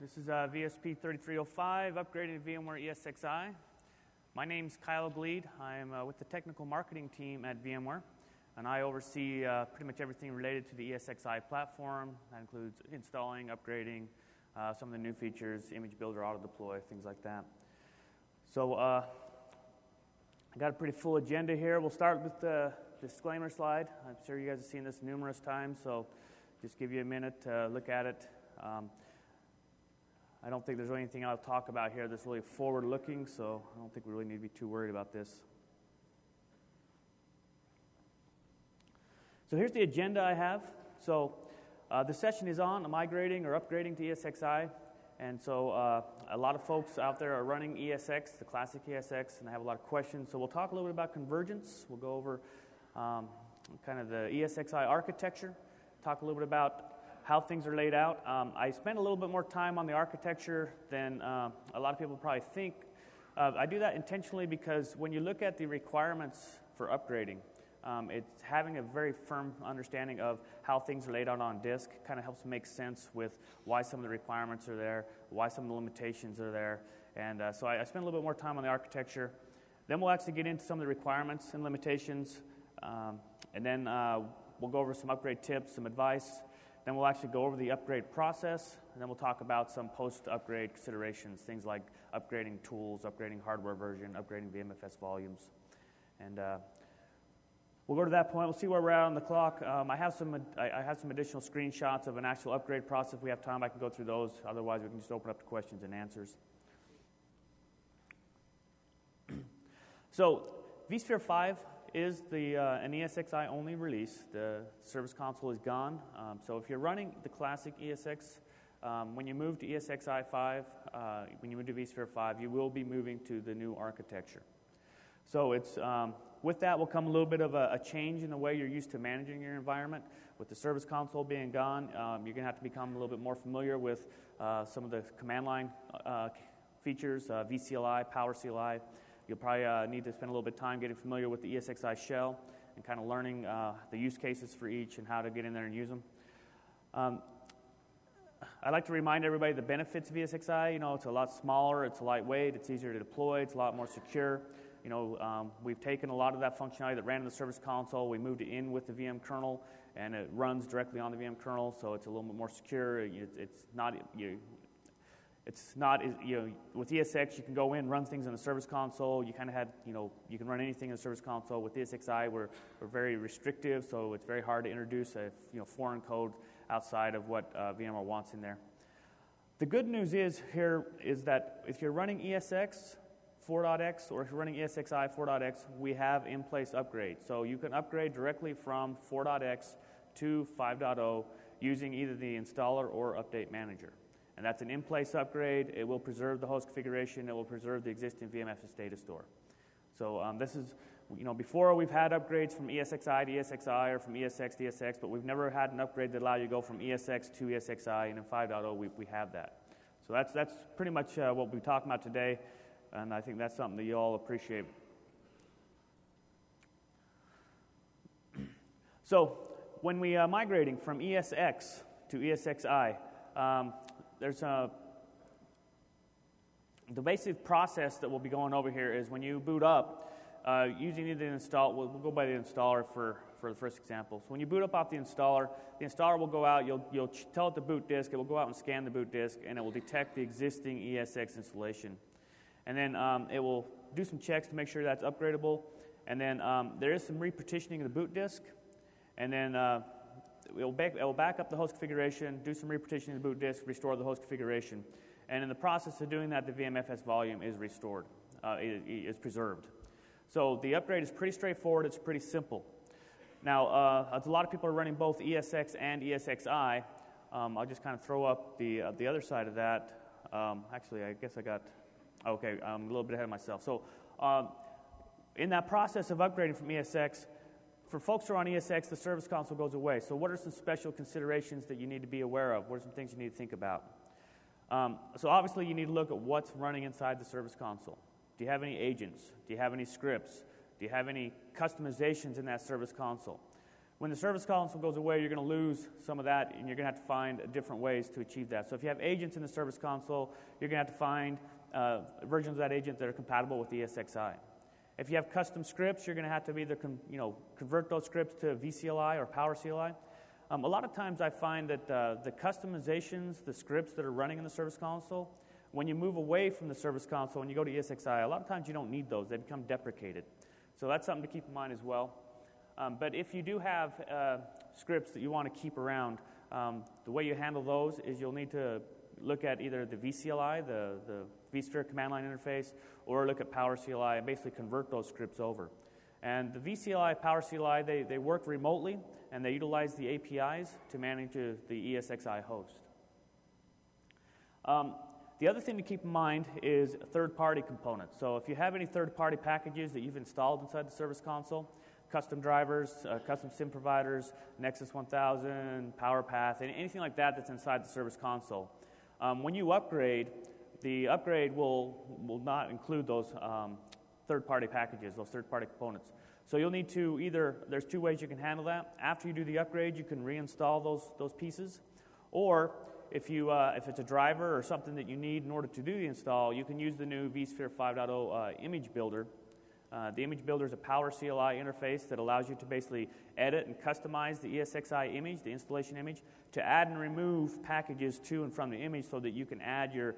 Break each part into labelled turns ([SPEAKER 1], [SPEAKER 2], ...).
[SPEAKER 1] This is VSP3305, upgrading to VMware ESXi. My name's Kyle Gleed. I'm with the technical marketing team at VMware, and I oversee pretty much everything related to the ESXi platform. That includes installing, upgrading, some of the new features, image builder, auto deploy, things like that. So I got a pretty full agenda here. We'll start with the disclaimer slide. I'm sure you guys have seen this numerous times, so just give you a minute to look at it. I don't think there's anything I'll talk about here that's really forward-looking, so I don't think we really need to be too worried about this. So here's the agenda I have. So the session is on migrating or upgrading to ESXi, and so a lot of folks out there are running ESX, the classic ESX, and I have a lot of questions. So we'll talk a little bit about convergence. We'll go over kind of the ESXi architecture, talk a little bit about how things are laid out. I spent a little bit more time on the architecture than a lot of people probably think. I do that intentionally because when you look at the requirements for upgrading, it's having a very firm understanding of how things are laid out on disk kind of helps make sense with why some of the requirements are there, why some of the limitations are there. And so I spent a little bit more time on the architecture. Then we'll actually get into some of the requirements and limitations. And then we'll go over some upgrade tips, some advice. Then we'll actually go over the upgrade process, and then we'll talk about some post-upgrade considerations, things like upgrading tools, upgrading hardware version, upgrading VMFS volumes. And we'll go to that point. We'll see where we're at on the clock. I have some additional screenshots of an actual upgrade process. If we have time, I can go through those. Otherwise, we can just open up to questions and answers. So vSphere 5 is an ESXi only release. The service console is gone. So if you're running the classic ESX, when you move to ESXi 5, when you move to vSphere 5, you will be moving to the new architecture. So it's with that will come a little bit of a change in the way you're used to managing your environment. With the service console being gone, you're going to have to become a little bit more familiar with some of the command line features, vCLI, Power CLI. You'll probably need to spend a little bit of time getting familiar with the ESXi shell and kind of learning the use cases for each and how to get in there and use them. I'd like to remind everybody the benefits of ESXi. You know, it's a lot smaller, it's lightweight, it's easier to deploy, it's a lot more secure. You know, we've taken a lot of that functionality that ran in the service console, we moved it in with the VM kernel, and it runs directly on the VM kernel, so it's a little bit more secure. It's not with ESX, you can go in, run things in the service console. You kind of had, you can run anything in the service console. With ESXi, we're very restrictive, so it's very hard to introduce a foreign code outside of what VMware wants in there. The good news is that if you're running ESX 4.x or if you're running ESXi 4.x, we have in-place upgrades. So you can upgrade directly from 4.x to 5.0 using either the installer or update manager. And that's an in-place upgrade. It will preserve the host configuration. It will preserve the existing VMFS data store. So this is, before we've had upgrades from ESXi to ESXi or from ESX to ESX, but we've never had an upgrade that allowed you to go from ESX to ESXi, and in 5.0 we have that. So that's pretty much what we're talking about today, and I think that's something that you all appreciate. So when we are migrating from ESX to ESXi, there's the basic process that we'll be going over here is when you boot up, using the install, we'll go by the installer for the first example. So when you boot up off the installer will go out, you'll tell it the boot disk, it will go out and scan the boot disk, and it will detect the existing ESX installation. And then it will do some checks to make sure that's upgradable, and then there is some repartitioning of the boot disk, and then it will back up the host configuration, do some repartitioning of the boot disk, restore the host configuration. And in the process of doing that, the VMFS volume is restored, is preserved. So the upgrade is pretty straightforward. It's pretty simple. Now, a lot of people are running both ESX and ESXi. I'll just kind of throw up the other side of that. Actually, I guess okay, I'm a little bit ahead of myself. So in that process of upgrading from ESX, for folks who are on ESX, the service console goes away. So what are some special considerations that you need to be aware of? What are some things you need to think about? So obviously you need to look at what's running inside the service console. Do you have any agents? Do you have any scripts? Do you have any customizations in that service console? When the service console goes away, you're going to lose some of that, and you're going to have to find different ways to achieve that. So if you have agents in the service console, you're going to have to find versions of that agent that are compatible with ESXi. If you have custom scripts, you're going to have to either convert those scripts to vCLI or PowerCLI. A lot of times I find that the customizations, the scripts that are running in the service console, when you move away from the service console and you go to ESXi, a lot of times you don't need those. They become deprecated. So that's something to keep in mind as well. But if you do have scripts that you want to keep around, the way you handle those is you'll need to look at either the vCLI, the vSphere command line interface, or look at PowerCLI and basically convert those scripts over. And the vCLI, PowerCLI, they work remotely, and they utilize the APIs to manage the ESXi host. The other thing to keep in mind is third-party components. So if you have any third-party packages that you've installed inside the service console, custom drivers, custom SIM providers, Nexus 1000, PowerPath, anything like that that's inside the service console. When you upgrade, the upgrade will not include those third-party packages, those third-party components. So you'll need to there's two ways you can handle that. After you do the upgrade, you can reinstall those pieces. Or if it's a driver or something that you need in order to do the install, you can use the new vSphere 5.0 image builder. The image builder is a PowerCLI interface that allows you to basically edit and customize the ESXi image, the installation image, to add and remove packages to and from the image so that you can add your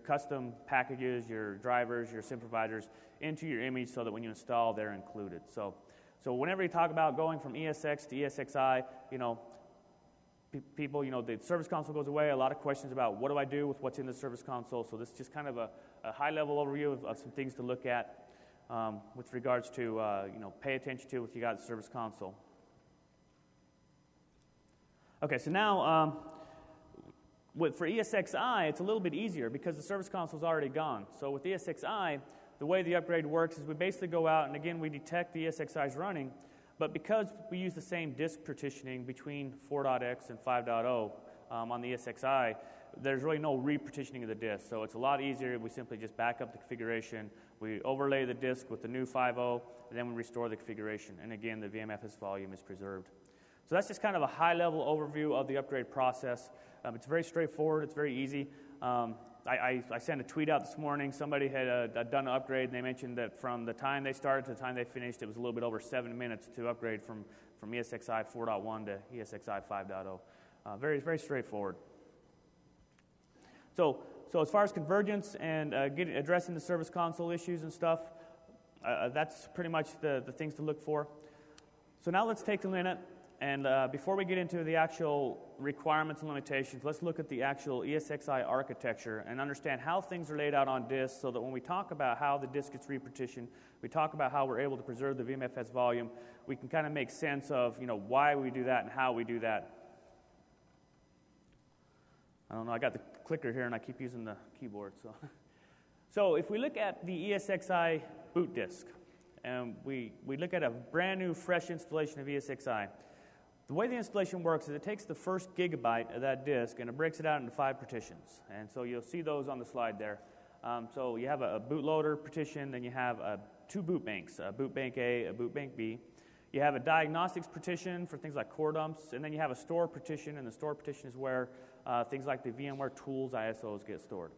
[SPEAKER 1] custom packages, your drivers, your SIM providers into your image so that when you install, they're included. So whenever you talk about going from ESX to ESXi, people, the service console goes away, a lot of questions about what do I do with what's in the service console. So this is just kind of a high-level overview of some things to look at. With regards to, pay attention to what you got in the service console. Okay, so now for ESXi, it's a little bit easier because the service console is already gone. So with ESXi, the way the upgrade works is we basically go out and again we detect the ESXi is running, but because we use the same disk partitioning between 4.x and 5.0 on the ESXi, there's really no repartitioning of the disk. So it's a lot easier. We simply just back up the configuration. We overlay the disk with the new 5.0, and then we restore the configuration. And again, the VMFS volume is preserved. So that's just kind of a high-level overview of the upgrade process. It's very straightforward. It's very easy. I sent a tweet out this morning. Somebody had done an upgrade, and they mentioned that from the time they started to the time they finished, it was a little bit over 7 minutes to upgrade from ESXi 4.1 to ESXi 5.0. Very, very straightforward. So as far as convergence and addressing the service console issues and stuff, that's pretty much the things to look for. So now let's take a minute, and before we get into the actual requirements and limitations, let's look at the actual ESXi architecture and understand how things are laid out on disk so that when we talk about how the disk gets repartitioned, we talk about how we're able to preserve the VMFS volume, we can kind of make sense of why we do that and how we do that. I don't know, I got the clicker here and I keep using the keyboard. So if we look at the ESXi boot disk, and we look at a brand new, fresh installation of ESXi, the way the installation works is it takes the first gigabyte of that disk and it breaks it out into 5 partitions. And so you'll see those on the slide there. So you have a bootloader partition, then you have 2 boot banks, a boot bank A, a boot bank B. You have a diagnostics partition for things like core dumps, and then you have a store partition, and the store partition is where things like the VMware tools ISOs get stored.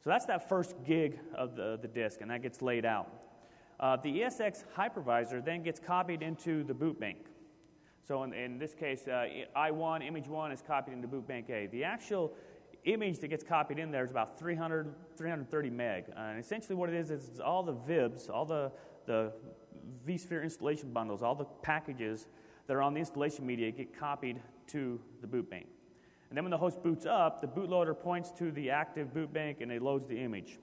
[SPEAKER 1] So that's that first gig of the disk, and that gets laid out. The ESX hypervisor then gets copied into the boot bank. So in this case, I1, image 1 is copied into boot bank A. The actual image that gets copied in there is about 330 meg. And essentially what it is all the VIBs, all the vSphere installation bundles, all the packages that are on the installation media get copied to the boot bank. And then when the host boots up, the bootloader points to the active boot bank and it loads the image.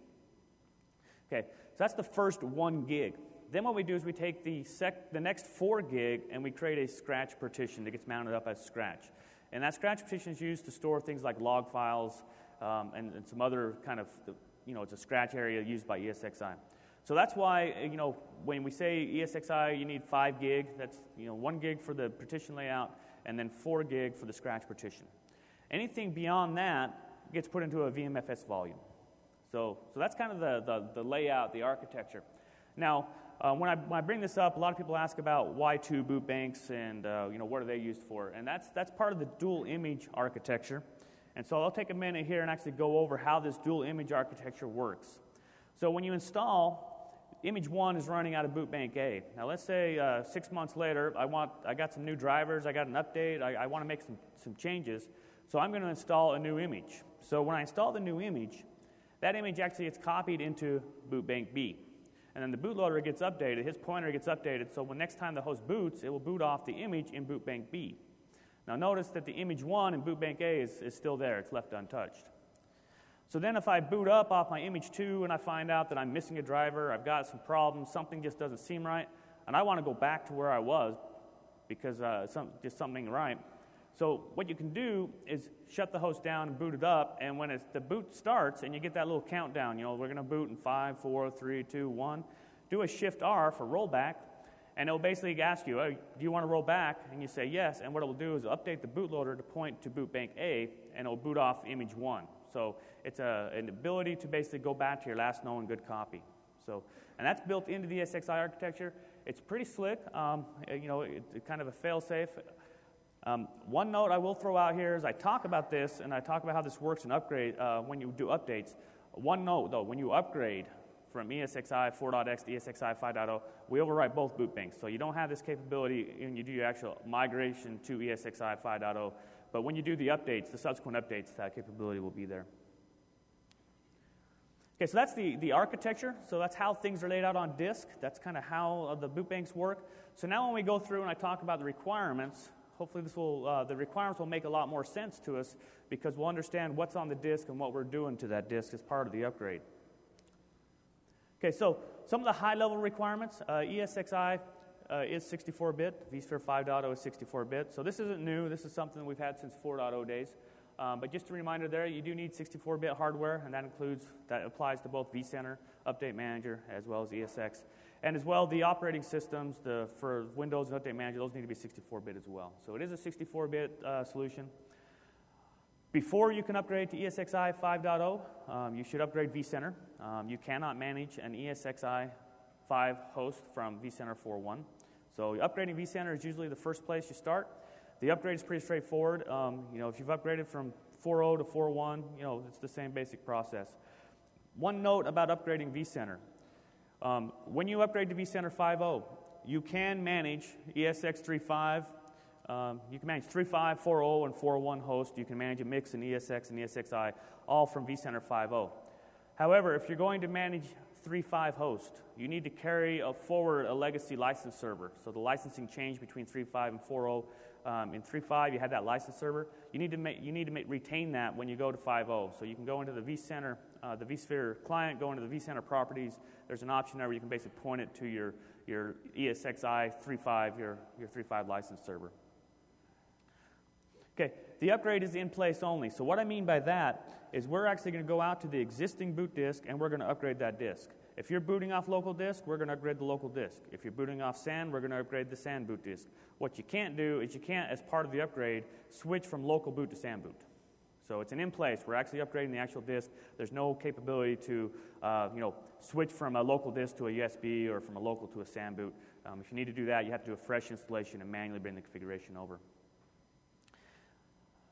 [SPEAKER 1] Okay, so that's the first 1 gig. Then what we do is we take the next 4 gig and we create a scratch partition that gets mounted up as scratch. And that scratch partition is used to store things like log files and some other kind of, it's a scratch area used by ESXi. So that's why, when we say ESXi, you need 5 gig. That's, 1 gig for the partition layout and then 4 gig for the scratch partition. Anything beyond that gets put into a VMFS volume. So that's kind of the layout, the architecture. Now, when I bring this up, a lot of people ask about Y2 boot banks and what are they used for? And that's part of the dual image architecture. And so I'll take a minute here and actually go over how this dual image architecture works. So when you install, image 1 is running out of boot bank A. Now let's say 6 months later, I got some new drivers, I got an update, I want to make some changes. So I'm going to install a new image. So when I install the new image, that image actually gets copied into boot bank B. And then the bootloader gets updated, his pointer gets updated, so when next time the host boots, it will boot off the image in boot bank B. Now notice that the image 1 in boot bank A is still there, it's left untouched. So then if I boot up off my image 2 and I find out that I'm missing a driver, I've got some problems, something just doesn't seem right, and I want to go back to where I was because just something right. So what you can do is shut the host down and boot it up, and when the boot starts and you get that little countdown, we're going to boot in 5, 4, 3, 2, 1, do a Shift-R for rollback, and it'll basically ask you, do you want to roll back? And you say yes, and what it'll do is update the bootloader to point to boot bank A, and it'll boot off image 1. So it's an ability to basically go back to your last known good copy. And that's built into the ESXi architecture. It's pretty slick, it's kind of a fail-safe. One note I will throw out here is I talk about this, and I talk about how this works in upgrade when you do updates. One note, though, when you upgrade from ESXi 4.x to ESXi 5.0, we overwrite both boot banks. So you don't have this capability when you do your actual migration to ESXi 5.0, but when you do the updates, the subsequent updates, that capability will be there. Okay, so that's the architecture. So that's how things are laid out on disk. That's kind of how the boot banks work. So now when we go through and I talk about the requirements, hopefully the requirements will make a lot more sense to us because we'll understand what's on the disk and what we're doing to that disk as part of the upgrade. Okay, so some of the high-level requirements, ESXi is 64-bit, vSphere 5.0 is 64-bit. So this isn't new. This is something we've had since 4.0 days. But just a reminder there, you do need 64-bit hardware, and that applies to both vCenter, Update Manager, as well as ESX. And as well, the operating systems for Windows and Update Manager, those need to be 64-bit as well. So it is a 64-bit solution. Before you can upgrade to ESXi 5.0, you should upgrade vCenter. You cannot manage an ESXi 5 host from vCenter 4.1. So upgrading vCenter is usually the first place you start. The upgrade is pretty straightforward. If you've upgraded from 4.0 to 4.1, it's the same basic process. One note about upgrading vCenter. When you upgrade to vCenter 5.0, you can manage ESX 3.5. You can manage 3.5, 4.0, and 4.1 hosts. You can manage a mix in ESX and ESXi, all from vCenter 5.0. However, if you're going to manage 3.5 host, you need to carry forward a legacy license server. So the licensing changed between 3.5 and 4.0. In 3.5, you had that license server. You need to retain that when you go to 5.0. So you can go into the vCenter, the vSphere client, go into the vCenter properties. There's an option there where you can basically point it to your ESXi 3.5, your 3.5 license server. Okay, the upgrade is in place only. So what I mean by that is we're actually going to go out to the existing boot disk and we're going to upgrade that disk. If you're booting off local disk, we're going to upgrade the local disk. If you're booting off SAN, we're going to upgrade the SAN boot disk. What you can't do is you can't, as part of the upgrade, switch from local boot to SAN boot. So it's an in place. We're actually upgrading the actual disk. There's no capability to switch from a local disk to a USB or from a local to a SAN boot. If you need to do that, you have to do a fresh installation and manually bring the configuration over.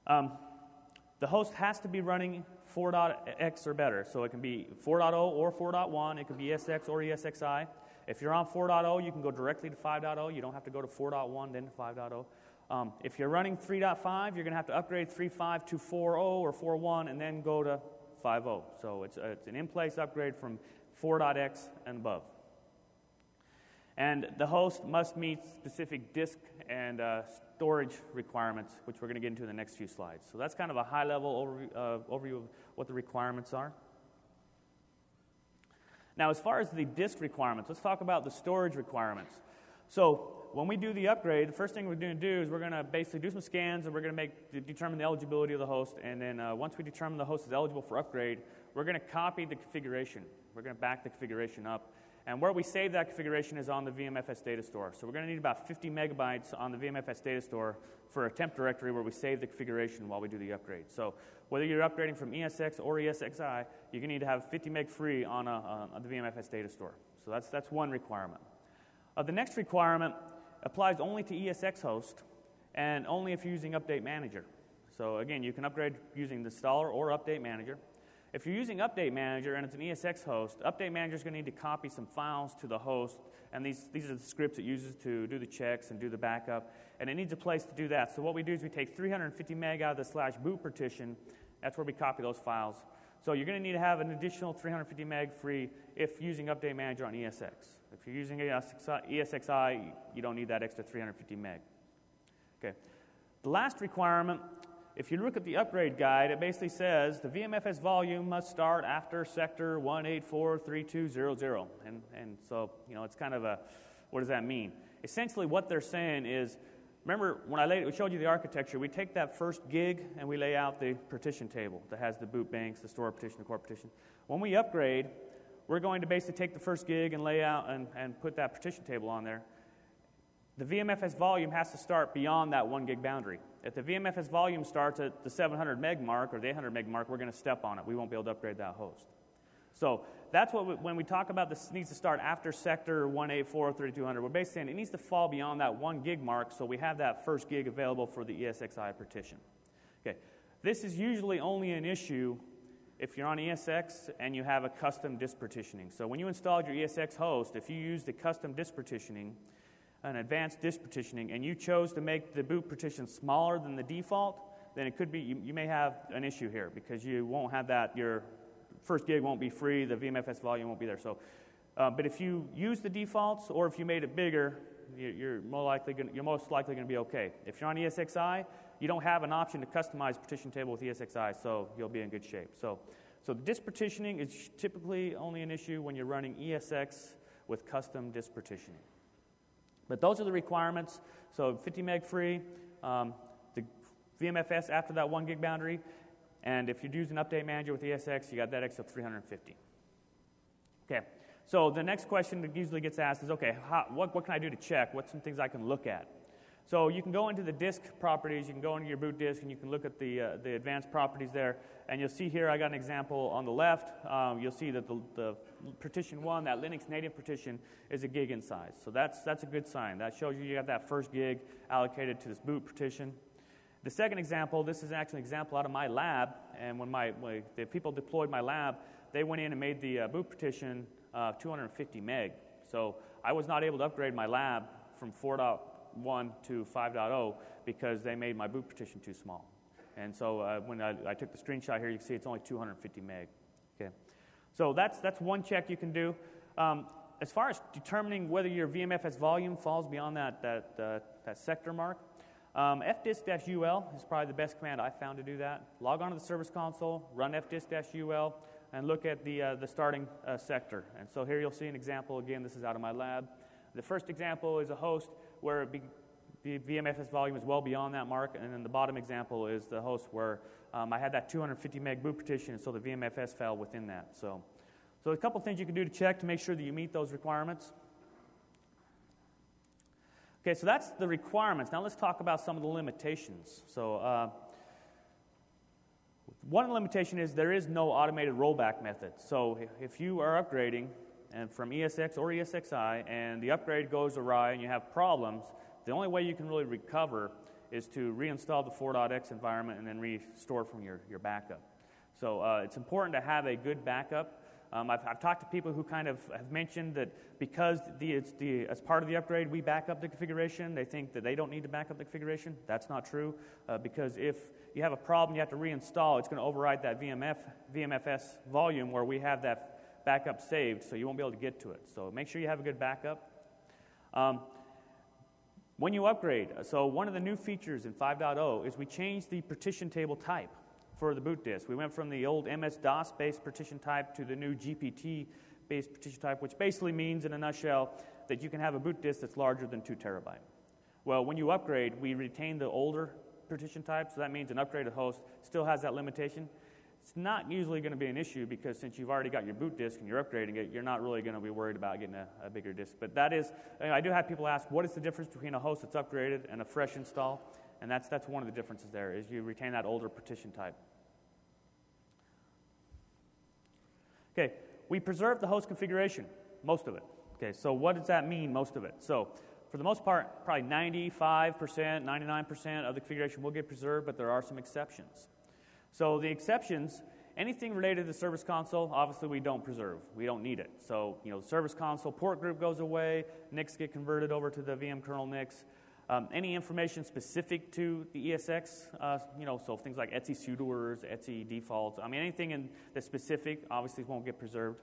[SPEAKER 1] The host has to be running 4.x or better. So it can be 4.0 or 4.1. It can be ESX or ESXi. If you're on 4.0, you can go directly to 5.0. You don't have to go to 4.1, then to 5.0. If you're running 3.5, you're going to have to upgrade 3.5 to 4.0 or 4.1 and then go to 5.0. So it's an in-place upgrade from 4.x and above. And the host must meet specific disk and storage requirements, which we're going to get into in the next few slides. So that's kind of a high-level overview of what the requirements are. Now, as far as the disk requirements, let's talk about the storage requirements. So when we do the upgrade, the first thing we're going to do is we're going to basically do some scans, and we're going to determine the eligibility of the host. And then once we determine the host is eligible for upgrade, we're going to copy the configuration. We're going to back the configuration up. And where we save that configuration is on the VMFS data store. So we're going to need about 50 megabytes on the VMFS data store for a temp directory where we save the configuration while we do the upgrade. So whether you're upgrading from ESX or ESXi, you're going to need to have 50 meg free on the VMFS data store. So that's one requirement. The next requirement applies only to ESX host and only if you're using Update Manager. So again, you can upgrade using the installer or Update Manager. If you're using Update Manager and it's an ESX host, Update Manager is going to need to copy some files to the host, and these are the scripts it uses to do the checks and do the backup, and it needs a place to do that. So what we do is we take 350 meg out of the /boot partition. That's where we copy those files. So you're going to need to have an additional 350 meg free if using Update Manager on ESX. If you're using ESXi, you don't need that extra 350 meg. Okay. The last requirement, if you look at the upgrade guide, it basically says the VMFS volume must start after sector 1843200. And so, you know, it's kind of a, what does that mean? Essentially what they're saying is, remember when I showed you the architecture, we take that first gig and we lay out the partition table that has the boot banks, the store partition, the core partition. When we upgrade, we're going to basically take the first gig and lay out and put that partition table on there. The VMFS volume has to start beyond that 1 gig boundary. If the VMFS volume starts at the 700 meg mark or the 800 meg mark, we're going to step on it. We won't be able to upgrade that host. So that's what when we talk about this needs to start after sector 1843200, we're basically saying it needs to fall beyond that 1 gig mark so we have that first gig available for the ESXi partition. Okay. This is usually only an issue if you're on ESX and you have a custom disk partitioning. So when you installed your ESX host, if you use the custom disk partitioning, an advanced disk partitioning, and you chose to make the boot partition smaller than the default, then it could be, you may have an issue here because you won't have that, your first gig won't be free, the VMFS volume won't be there. So, but if you use the defaults or if you made it bigger, you're most likely going to be okay. If you're on ESXi, you don't have an option to customize partition table with ESXi, so you'll be in good shape. So the disk partitioning is typically only an issue when you're running ESX with custom disk partitioning. But those are the requirements. So 50 meg free, the VMFS after that 1 gig boundary, and if you're using Update Manager with ESX, you got that extra 350. Okay, so the next question that usually gets asked is, okay, what can I do to check? What's some things I can look at? So you can go into the disk properties, you can go into your boot disk, and you can look at the advanced properties there. And you'll see here, I got an example on the left. You'll see that the partition 1, that Linux native partition, is a gig in size. So that's a good sign. That shows you got that first gig allocated to this boot partition. The second example, this is actually an example out of my lab. And when the people deployed my lab, they went in and made the boot partition 250 meg. So I was not able to upgrade my lab from 4.1 to 5.0 because they made my boot partition too small. And so when I took the screenshot here, you can see it's only 250 meg. Okay, so that's one check you can do. As far as determining whether your VMFS volume falls beyond that sector mark, fdisk-ul is probably the best command I found to do that. Log on to the service console, run fdisk-ul, and look at the starting sector. And so here you'll see an example. Again, this is out of my lab. The first example is a host where the VMFS volume is well beyond that mark, and then the bottom example is the host where I had that 250 meg boot partition, and so the VMFS fell within that. So a couple things you can do to check to make sure that you meet those requirements. Okay, so that's the requirements. Now let's talk about some of the limitations. So one limitation is there is no automated rollback method. So if you are upgrading and from ESX or ESXi and the upgrade goes awry and you have problems, the only way you can really recover is to reinstall the 4.x environment and then restore from your backup. So it's important to have a good backup. I've talked to people who kind of have mentioned that because as part of the upgrade we back up the configuration, they think that they don't need to back up the configuration. That's not true because if you have a problem you have to reinstall, it's going to override that VMFS volume where we have that backup saved, so you won't be able to get to it. So make sure you have a good backup. When you upgrade, so one of the new features in 5.0 is we changed the partition table type for the boot disk. We went from the old MS-DOS-based partition type to the new GPT-based partition type, which basically means, in a nutshell, that you can have a boot disk that's larger than 2 terabytes. Well, when you upgrade, we retain the older partition type, so that means an upgraded host still has that limitation. It's not usually going to be an issue because since you've already got your boot disk and you're upgrading it, you're not really going to be worried about getting a bigger disk. But that is, I do have people ask, what is the difference between a host that's upgraded and a fresh install? And that's one of the differences there, is you retain that older partition type. Okay, we preserve the host configuration. most of it. Okay, so what does that mean, most of it? So for the most part, probably 95%, 99% of the configuration will get preserved, but there are some exceptions. So the exceptions, anything related to the service console, obviously we don't preserve. We don't need it. So, you know, the service console port group goes away, NICs get converted over to the VM kernel NICs. Any information specific to the ESX, you know, so things like ETSI sudoers, ETSI defaults, I mean, anything that's specific obviously won't get preserved.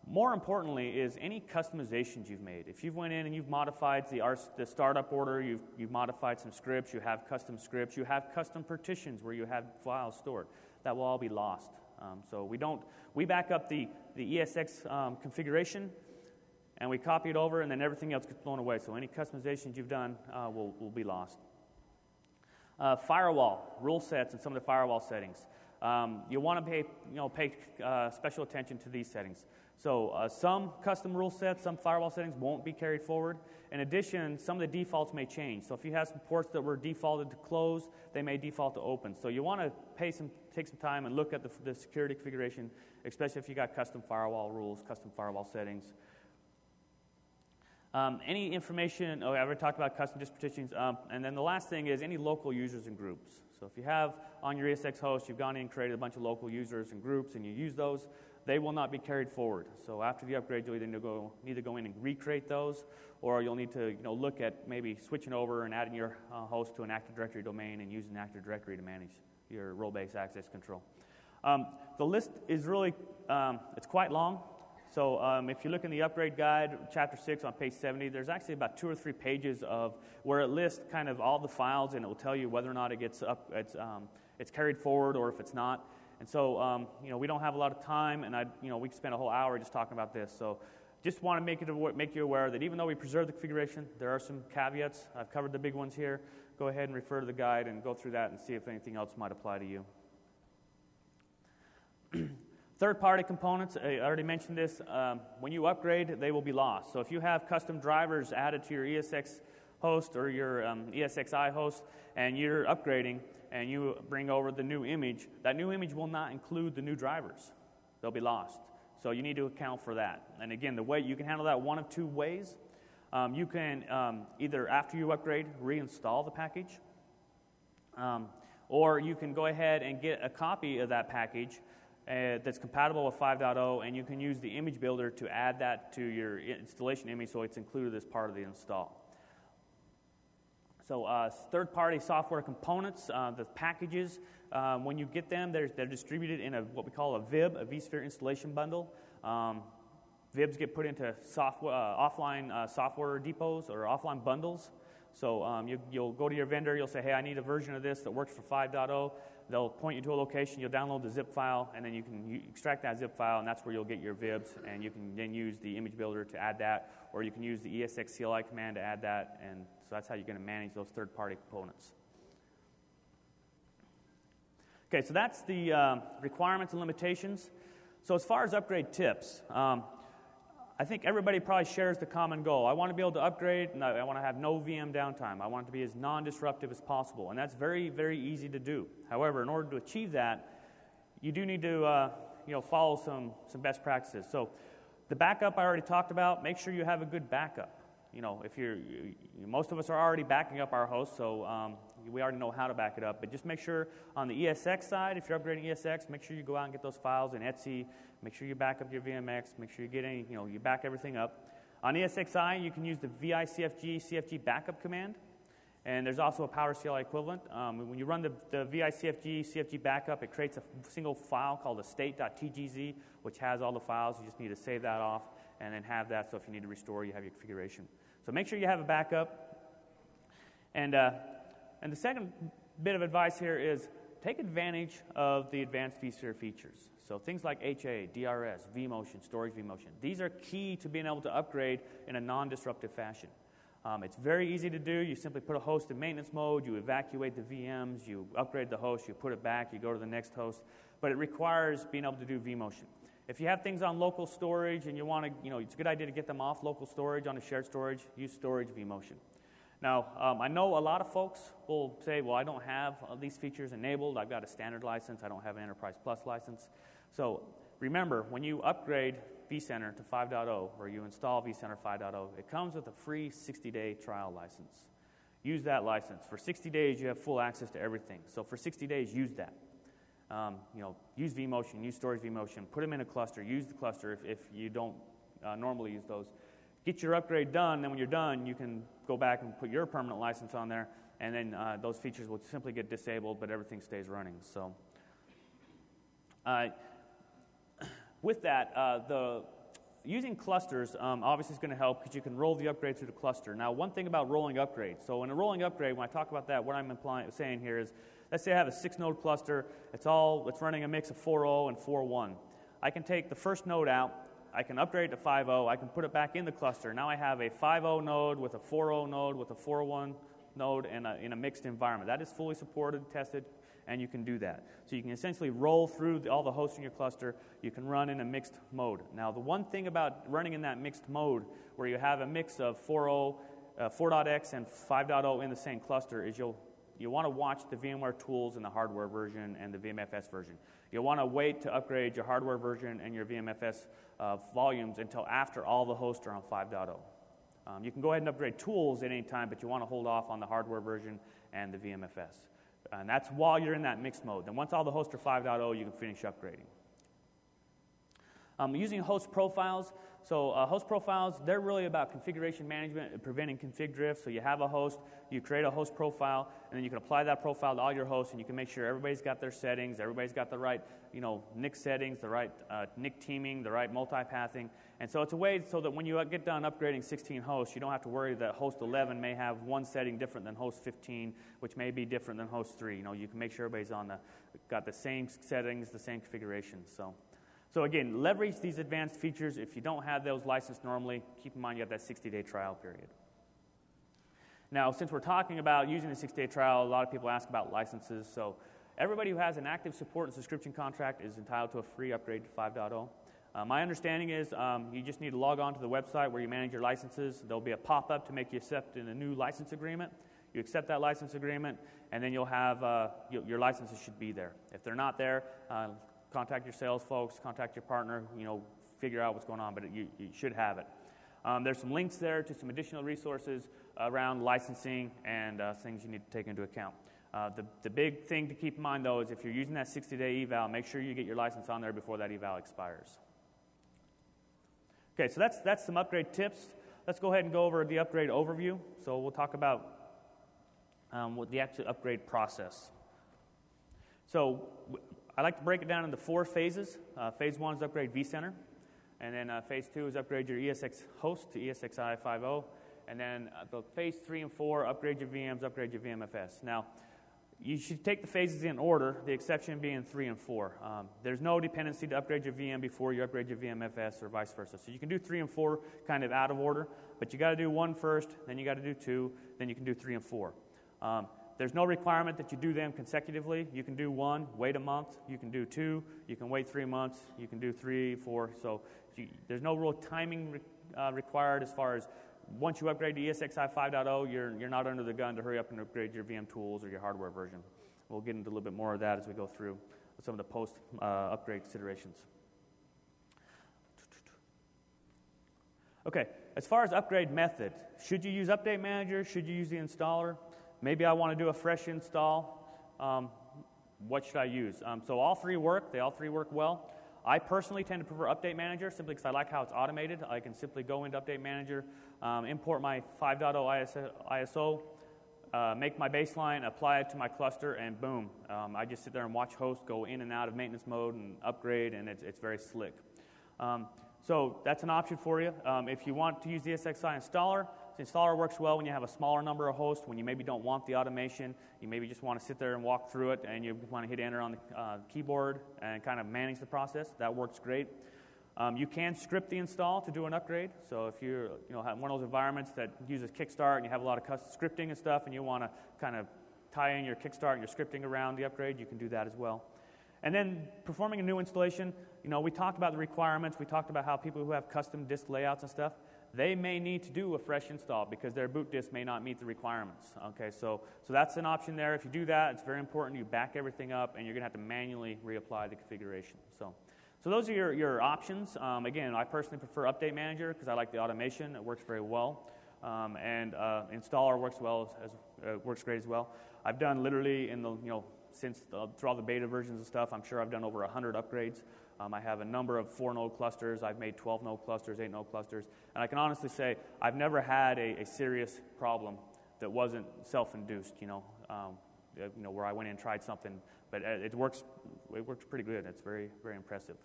[SPEAKER 1] More importantly is any customizations you've made. If you've went in and you've modified the startup order, you've modified some scripts, you have custom scripts, you have custom partitions where you have files stored, that will all be lost. So we back up the ESX configuration, and we copy it over, and then everything else gets blown away. So any customizations you've done will be lost. Firewall, rule sets, and some of the firewall settings. You want to pay special attention to these settings. So some custom rule sets, some firewall settings won't be carried forward. In addition, some of the defaults may change. So if you have some ports that were defaulted to closed, they may default to open. So you want to take some time and look at the security configuration, especially if you got custom firewall rules, custom firewall settings. Any information, I already talked about custom disk partitions, and then the last thing is any local users and groups. So if you have on your ESX host, you've gone in and created a bunch of local users and groups and you use those, they will not be carried forward. So after the upgrade, you'll either go in and recreate those, or you'll need to look at maybe switching over and adding your host to an Active Directory domain and using Active Directory to manage your role-based access control. The list is really, it's quite long. So if you look in the upgrade guide, chapter 6 on page 70, there's actually about 2 or 3 pages of where it lists kind of all the files, and it will tell you whether or not it gets it's carried forward or if it's not. And so we don't have a lot of time, and we could spend a whole hour just talking about this. So just want to make you aware that even though we preserve the configuration, there are some caveats. I've covered the big ones here. Go ahead and refer to the guide and go through that and see if anything else might apply to you. Third-party components, I already mentioned this. When you upgrade, they will be lost. So if you have custom drivers added to your ESX host or your ESXi host, and you're upgrading, and you bring over the new image, that new image will not include the new drivers. They'll be lost. So you need to account for that. And again, the way you can handle that one of 2 ways. You can either, after you upgrade, reinstall the package, or you can go ahead and get a copy of that package that's compatible with 5.0, and you can use the image builder to add that to your installation image so it's included as part of the install. So third-party software components, the packages, when you get them, they're distributed in what we call a VIB, a vSphere installation bundle. VIBs get put into offline software depots or offline bundles. So you'll go to your vendor, you'll say, hey, I need a version of this that works for 5.0. They'll point you to a location, you'll download the zip file, and then you can extract that zip file, and that's where you'll get your VIBs, and you can then use the image builder to add that, or you can use the ESX CLI command to add that, and so that's how you're going to manage those third-party components. Okay, so that's the requirements and limitations. So as far as upgrade tips, I think everybody probably shares the common goal. I want to be able to upgrade, and I want to have no VM downtime. I want it to be as non-disruptive as possible, and that's very, very easy to do. However, in order to achieve that, you do need to follow some best practices. So the backup I already talked about. Make sure you have a good backup. If most of us are already backing up our host, so we already know how to back it up. But just make sure on the ESX side, if you're upgrading ESX, make sure you go out and get those files in ETSI. Make sure you back up your VMX. Make sure you get you back everything up. On ESXi, you can use the VICFG backup command, and there's also a PowerCLI equivalent. When you run the VICFG backup, it creates a single file called a state.tgz, which has all the files. You just need to save that off and then have that, so if you need to restore, you have your configuration. So make sure you have a backup. And the second bit of advice here is take advantage of the advanced vSphere features. So things like HA, DRS, vMotion, storage vMotion. These are key to being able to upgrade in a non-disruptive fashion. It's very easy to do. You simply put a host in maintenance mode, you evacuate the VMs, you upgrade the host, you put it back, you go to the next host. But it requires being able to do vMotion. If you have things on local storage and you want to, it's a good idea to get them off local storage onto shared storage, use storage vMotion. Now, I know a lot of folks will say, well, I don't have these features enabled. I've got a standard license. I don't have an Enterprise Plus license. So remember, when you upgrade vCenter to 5.0, or you install vCenter 5.0, it comes with a free 60-day trial license. Use that license. For 60 days, you have full access to everything. So for 60 days, use that. Use vMotion, use storage vMotion, put them in a cluster, use the cluster if you don't normally use those. Get your upgrade done, then when you're done, you can go back and put your permanent license on there, and then those features will simply get disabled, but everything stays running. So with that, using clusters obviously is going to help because you can roll the upgrade through the cluster. Now, one thing about rolling upgrades. So in a rolling upgrade, when I talk about that, what I'm saying here is, let's say I have a 6-node cluster. It's running a mix of 4.0 and 4.1. I can take the first node out. I can upgrade to 5.0. I can put it back in the cluster. Now I have a 5.0 node with a 4.0 node with a 4.1 node and in a mixed environment. That is fully supported, tested, and you can do that. So you can essentially roll through all the hosts in your cluster. You can run in a mixed mode. Now, the one thing about running in that mixed mode where you have a mix of 4.x and 5.0 in the same cluster is you want to watch the VMware tools in the hardware version and the VMFS version. You'll want to wait to upgrade your hardware version and your VMFS volumes until after all the hosts are on 5.0. You can go ahead and upgrade tools at any time, but you want to hold off on the hardware version and the VMFS. And that's while you're in that mixed mode. Then once all the hosts are 5.0, you can finish upgrading. Using host profiles. So host profiles, they're really about configuration management and preventing config drift. So you have a host, you create a host profile, and then you can apply that profile to all your hosts, and you can make sure everybody's got their settings, everybody's got the right NIC settings, the right NIC teaming, the right multipathing. And so it's a way so that when you get done upgrading 16 hosts, you don't have to worry that host 11 may have one setting different than host 15, which may be different than host 3. You can make sure everybody's got the same settings, the same configurations. So again, leverage these advanced features. If you don't have those licensed normally, keep in mind you have that 60-day trial period. Now, since we're talking about using the 60-day trial, a lot of people ask about licenses. So everybody who has an active support and subscription contract is entitled to a free upgrade to 5.0. My understanding is you just need to log on to the website where you manage your licenses. There'll be a pop-up to make you accept in a new license agreement. You accept that license agreement, and then you'll have your licenses should be there. If they're not there, contact your sales folks, contact your partner, figure out what's going on, but you should have it. There's some links there to some additional resources around licensing and things you need to take into account. The big thing to keep in mind, though, is if you're using that 60-day eval, make sure you get your license on there before that eval expires. Okay, so that's some upgrade tips. Let's go ahead and go over the upgrade overview. So we'll talk about what the actual upgrade process. So I like to break it down into 4 phases. Phase 1 is upgrade vCenter, and then phase 2 is upgrade your ESX host to ESXi 5.0, and then the phase 3 and 4, upgrade your VMs, upgrade your VMFS. Now, you should take the phases in order, the exception being 3 and 4. There's no dependency to upgrade your VM before you upgrade your VMFS or vice versa. So you can do 3 and 4 kind of out of order, but you got to do 1 first, then you got to do 2, then you can do 3 and 4. There's no requirement that you do them consecutively. You can do 1, wait a month. You can do 2, you can wait 3 months. You can do 3, 4. So there's no real timing required as far as once you upgrade to ESXi 5.0, you're not under the gun to hurry up and upgrade your VM tools or your hardware version. We'll get into a little bit more of that as we go through some of the post-upgrade considerations. Okay, as far as upgrade method, should you use Update Manager? Should you use the installer? Maybe I want to do a fresh install. What should I use? So all 3 work. They all 3 work well. I personally tend to prefer Update Manager simply because I like how it's automated. I can simply go into Update Manager, import my 5.0 ISO, make my baseline, apply it to my cluster, and boom. I just sit there and watch hosts go in and out of maintenance mode and upgrade, and it's very slick. So that's an option for you. If you want to use the ESXi installer, the installer works well when you have a smaller number of hosts, when you maybe don't want the automation, you maybe just want to sit there and walk through it, and you want to hit enter on the keyboard and kind of manage the process. That works great. You can script the install to do an upgrade. So if you're have one of those environments that uses Kickstart and you have a lot of custom scripting and stuff, and you want to kind of tie in your Kickstart and your scripting around the upgrade, you can do that as well. And then performing a new installation, we talked about the requirements. We talked about how people who have custom disk layouts and stuff, they may need to do a fresh install because their boot disk may not meet the requirements. Okay, so that's an option there. If you do that, it's very important you back everything up, and you're going to have to manually reapply the configuration. So So those are your options. Again, I personally prefer Update Manager because I like the automation. It works very well. And Installer works works great as well. I've done literally in the since through all the beta versions and stuff. I'm sure I've done over 100 upgrades. I have a number of 4-node clusters. I've made 12-node clusters, 8-node clusters, and I can honestly say I've never had a serious problem that wasn't self-induced. Where I went in and tried something, but it works pretty good. It's very, very impressive.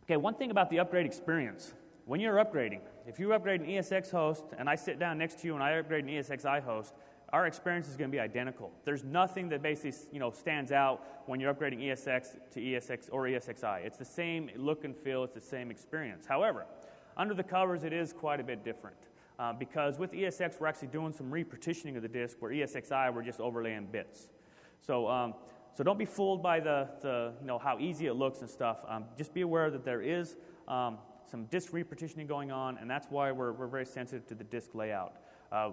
[SPEAKER 1] Okay, one thing about the upgrade experience. When you're upgrading, if you upgrade an ESX host and I sit down next to you and I upgrade an ESXi host, our experience is going to be identical. There's nothing that basically stands out when you're upgrading ESX to ESX or ESXi. It's the same look and feel. It's the same experience. However, under the covers, it is quite a bit different because with ESX, we're actually doing some repartitioning of the disk, where ESXi, we're just overlaying bits. So don't be fooled by the how easy it looks and stuff. Just be aware that there is some disk repartitioning going on, and that's why we're very sensitive to the disk layout.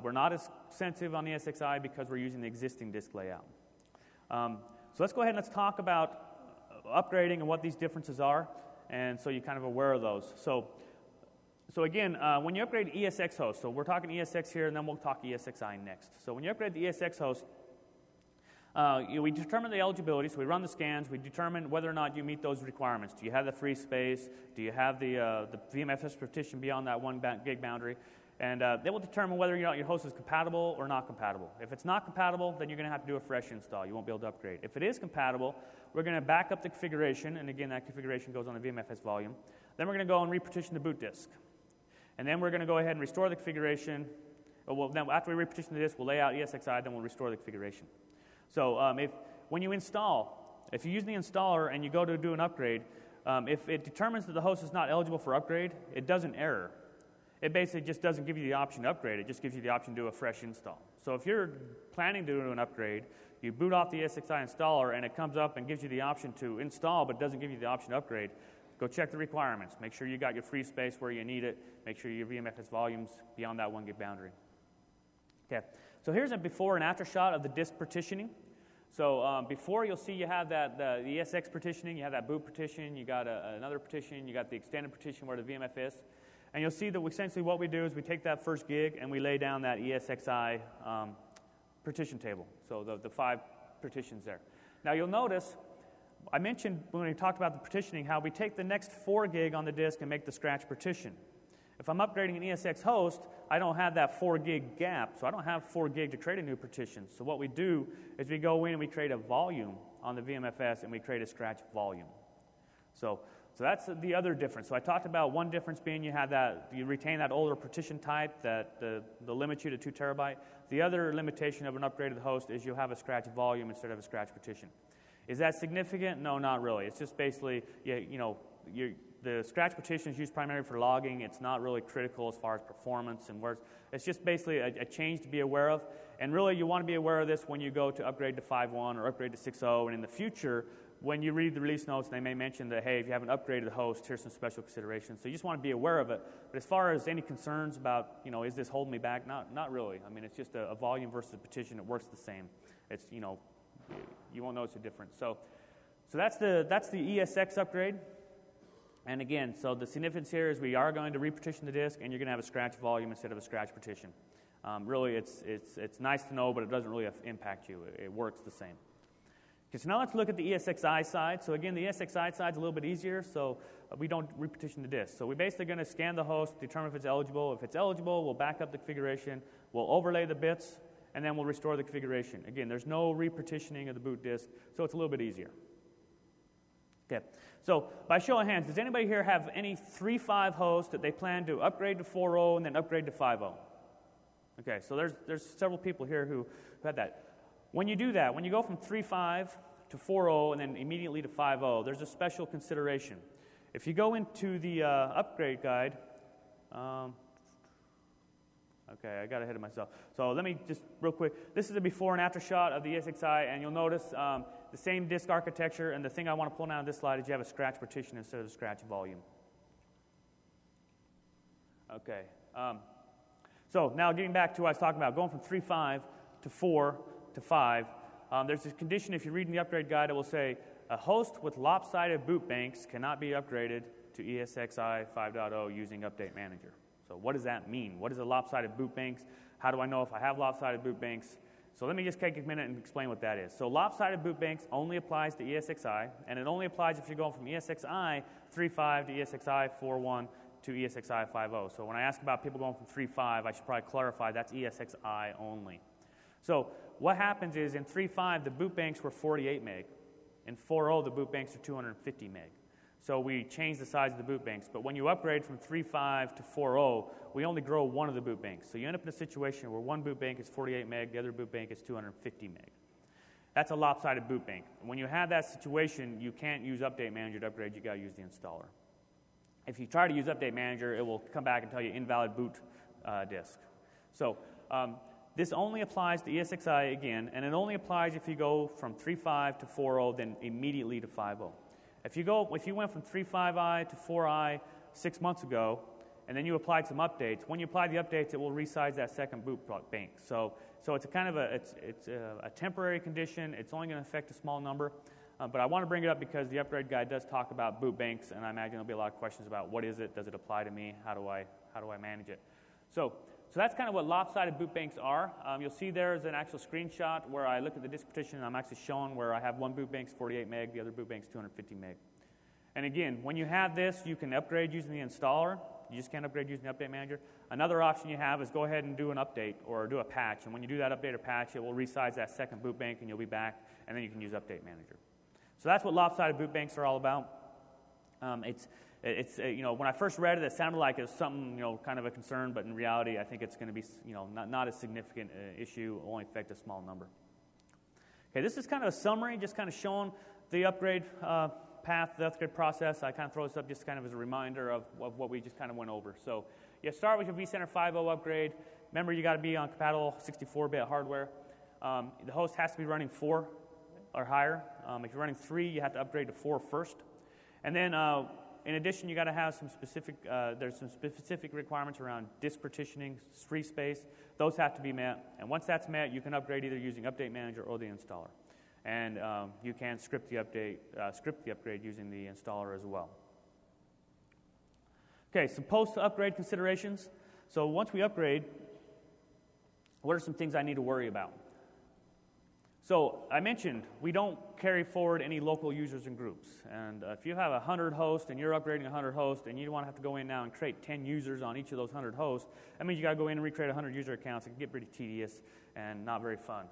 [SPEAKER 1] We're not as sensitive on ESXi because we're using the existing disk layout. So let's go ahead and let's talk about upgrading and what these differences are, and so you're kind of aware of those. So again, when you upgrade ESX host, so we're talking ESX here, and then we'll talk ESXi next. So when you upgrade the ESX host, we determine the eligibility, so we run the scans, we determine whether or not you meet those requirements. Do you have the free space? Do you have the VMFS partition beyond that 1 gig boundary? And they will determine whether or not your host is compatible or not compatible. If it's not compatible, then you're going to have to do a fresh install. You won't be able to upgrade. If it is compatible, we're going to back up the configuration, and again, that configuration goes on the VMFS volume. Then we're going to go and repartition the boot disk. And then we're going to go ahead and restore the configuration. Then after we repartition the disk, we'll lay out ESXi, then we'll restore the configuration. So when you install, if you use the installer and you go to do an upgrade, if it determines that the host is not eligible for upgrade, it does an error. It basically just doesn't give you the option to upgrade. It just gives you the option to do a fresh install. So if you're planning to do an upgrade, you boot off the ESXi installer and it comes up and gives you the option to install but doesn't give you the option to upgrade, go check the requirements. Make sure you got your free space where you need it. Make sure your VMFS volume's beyond that 1 gig boundary. Okay, so here's a before and after shot of the disk partitioning. So before, you'll see you have the ESX partitioning, you have that boot partition, you got another partition, you got the extended partition where the VMF is. And you'll see that essentially what we do is we take that first gig and we lay down that ESXi partition table. So the 5 partitions there. Now you'll notice, I mentioned when we talked about the partitioning, how we take the next 4 gig on the disk and make the scratch partition. If I'm upgrading an ESX host, I don't have that 4 gig gap, so I don't have 4 gig to create a new partition. So what we do is we go in and we create a volume on the VMFS and we create a scratch volume. So that's the other difference. So I talked about one difference being you retain that older partition type that limits you to 2 terabyte. The other limitation of an upgraded host is you'll have a scratch volume instead of a scratch partition. Is that significant? No, not really. It's just basically, the scratch partition is used primarily for logging. It's not really critical as far as performance and words. It's just basically a change to be aware of. And really, you want to be aware of this when you go to upgrade to 5.1 or upgrade to 6.0. And in the future, when you read the release notes, they may mention that, hey, if you haven't upgraded the host, here's some special considerations. So you just want to be aware of it. But as far as any concerns about, is this holding me back? Not really. I mean, it's just a volume versus a partition. It works the same. It's, you won't notice a difference. So that's the ESX upgrade. And again, so the significance here is we are going to repartition the disk, and you're going to have a scratch volume instead of a scratch partition. Really, it's nice to know, but it doesn't really impact you. It works the same. Okay, so now let's look at the ESXi side. So again, the ESXi side is a little bit easier, so we don't repartition the disk. So we're basically going to scan the host, determine if it's eligible. If it's eligible, we'll back up the configuration, we'll overlay the bits, and then we'll restore the configuration. Again, there's no repartitioning of the boot disk, so it's a little bit easier. Okay, so by show of hands, does anybody here have any 3.5 hosts that they plan to upgrade to 4.0 and then upgrade to 5.0? Okay, so there's several people here who had that. When you do that, when you go from 3.5 to 4.0 and then immediately to 5.0, there's a special consideration. If you go into the upgrade guide, okay, I got ahead of myself. So let me just real quick. This is a before and after shot of the ESXi, and you'll notice the same disk architecture. And the thing I want to pull down on this slide is you have a scratch partition instead of a scratch volume. Okay. So now getting back to what I was talking about, going from 3.5 to 4 to 5. There's this condition, if you read in the upgrade guide, it will say a host with lopsided boot banks cannot be upgraded to ESXi 5.0 using Update Manager. So what does that mean? What is a lopsided boot banks? How do I know if I have lopsided boot banks? So let me just take a minute and explain what that is. So lopsided boot banks only applies to ESXi, and it only applies if you're going from ESXi 3.5 to ESXi 4.1 to ESXi 5.0. So when I ask about people going from 3.5, I should probably clarify that's ESXi only. So what happens is in 3.5, the boot banks were 48 meg. In 4.0, the boot banks are 250 meg. So we changed the size of the boot banks. But when you upgrade from 3.5 to 4.0, we only grow one of the boot banks. So you end up in a situation where one boot bank is 48 meg, the other boot bank is 250 meg. That's a lopsided boot bank. When you have that situation, you can't use Update Manager to upgrade. You got to use the installer. If you try to use Update Manager, it will come back and tell you invalid boot disk. So this only applies to ESXi again, and it only applies if you go from 3.5 to 4.0, then immediately to 5.0. If you went from 3.5i to 4i 6 months ago, and then you applied some updates, when you apply the updates, it will resize that second boot bank. So it's a kind of a temporary condition. It's only going to affect a small number. But I want to bring it up because the upgrade guide does talk about boot banks, and I imagine there'll be a lot of questions about what is it, does it apply to me, how do I manage it. So that's kind of what lopsided boot banks are. You'll see there's an actual screenshot where I look at the disk partition and I'm actually showing where I have one boot bank's 48 meg, the other boot bank's 250 meg. And again, when you have this, you can upgrade using the installer. You just can't upgrade using the Update Manager. Another option you have is go ahead and do an update or do a patch. And when you do that update or patch, it will resize that second boot bank and you'll be back, and then you can use Update Manager. So that's what lopsided boot banks are all about. When I first read it, it sounded like it was something, kind of a concern, but in reality, I think it's going to be, not a significant issue. It will only affect a small number. Okay, this is kind of a summary, just kind of showing the upgrade path, the upgrade process. I kind of throw this up just kind of as a reminder of what we just kind of went over. So you start with your vCenter 5.0 upgrade. Remember, you got to be on compatible 64-bit hardware. The host has to be running 4 or higher. If you're running 3, you have to upgrade to 4 first. And then in addition, you got to have some specific, there's some specific requirements around disk partitioning, free space. Those have to be met. And once that's met, you can upgrade either using Update Manager or the installer. And you can script the upgrade using the installer as well. Okay, some post-upgrade considerations. So once we upgrade, what are some things I need to worry about? So I mentioned we don't carry forward any local users and groups. And if you have 100 hosts and you're upgrading 100 hosts and you don't want to have to go in now and create 10 users on each of those 100 hosts, that means you got to go in and recreate 100 user accounts. It can get pretty tedious and not very fun.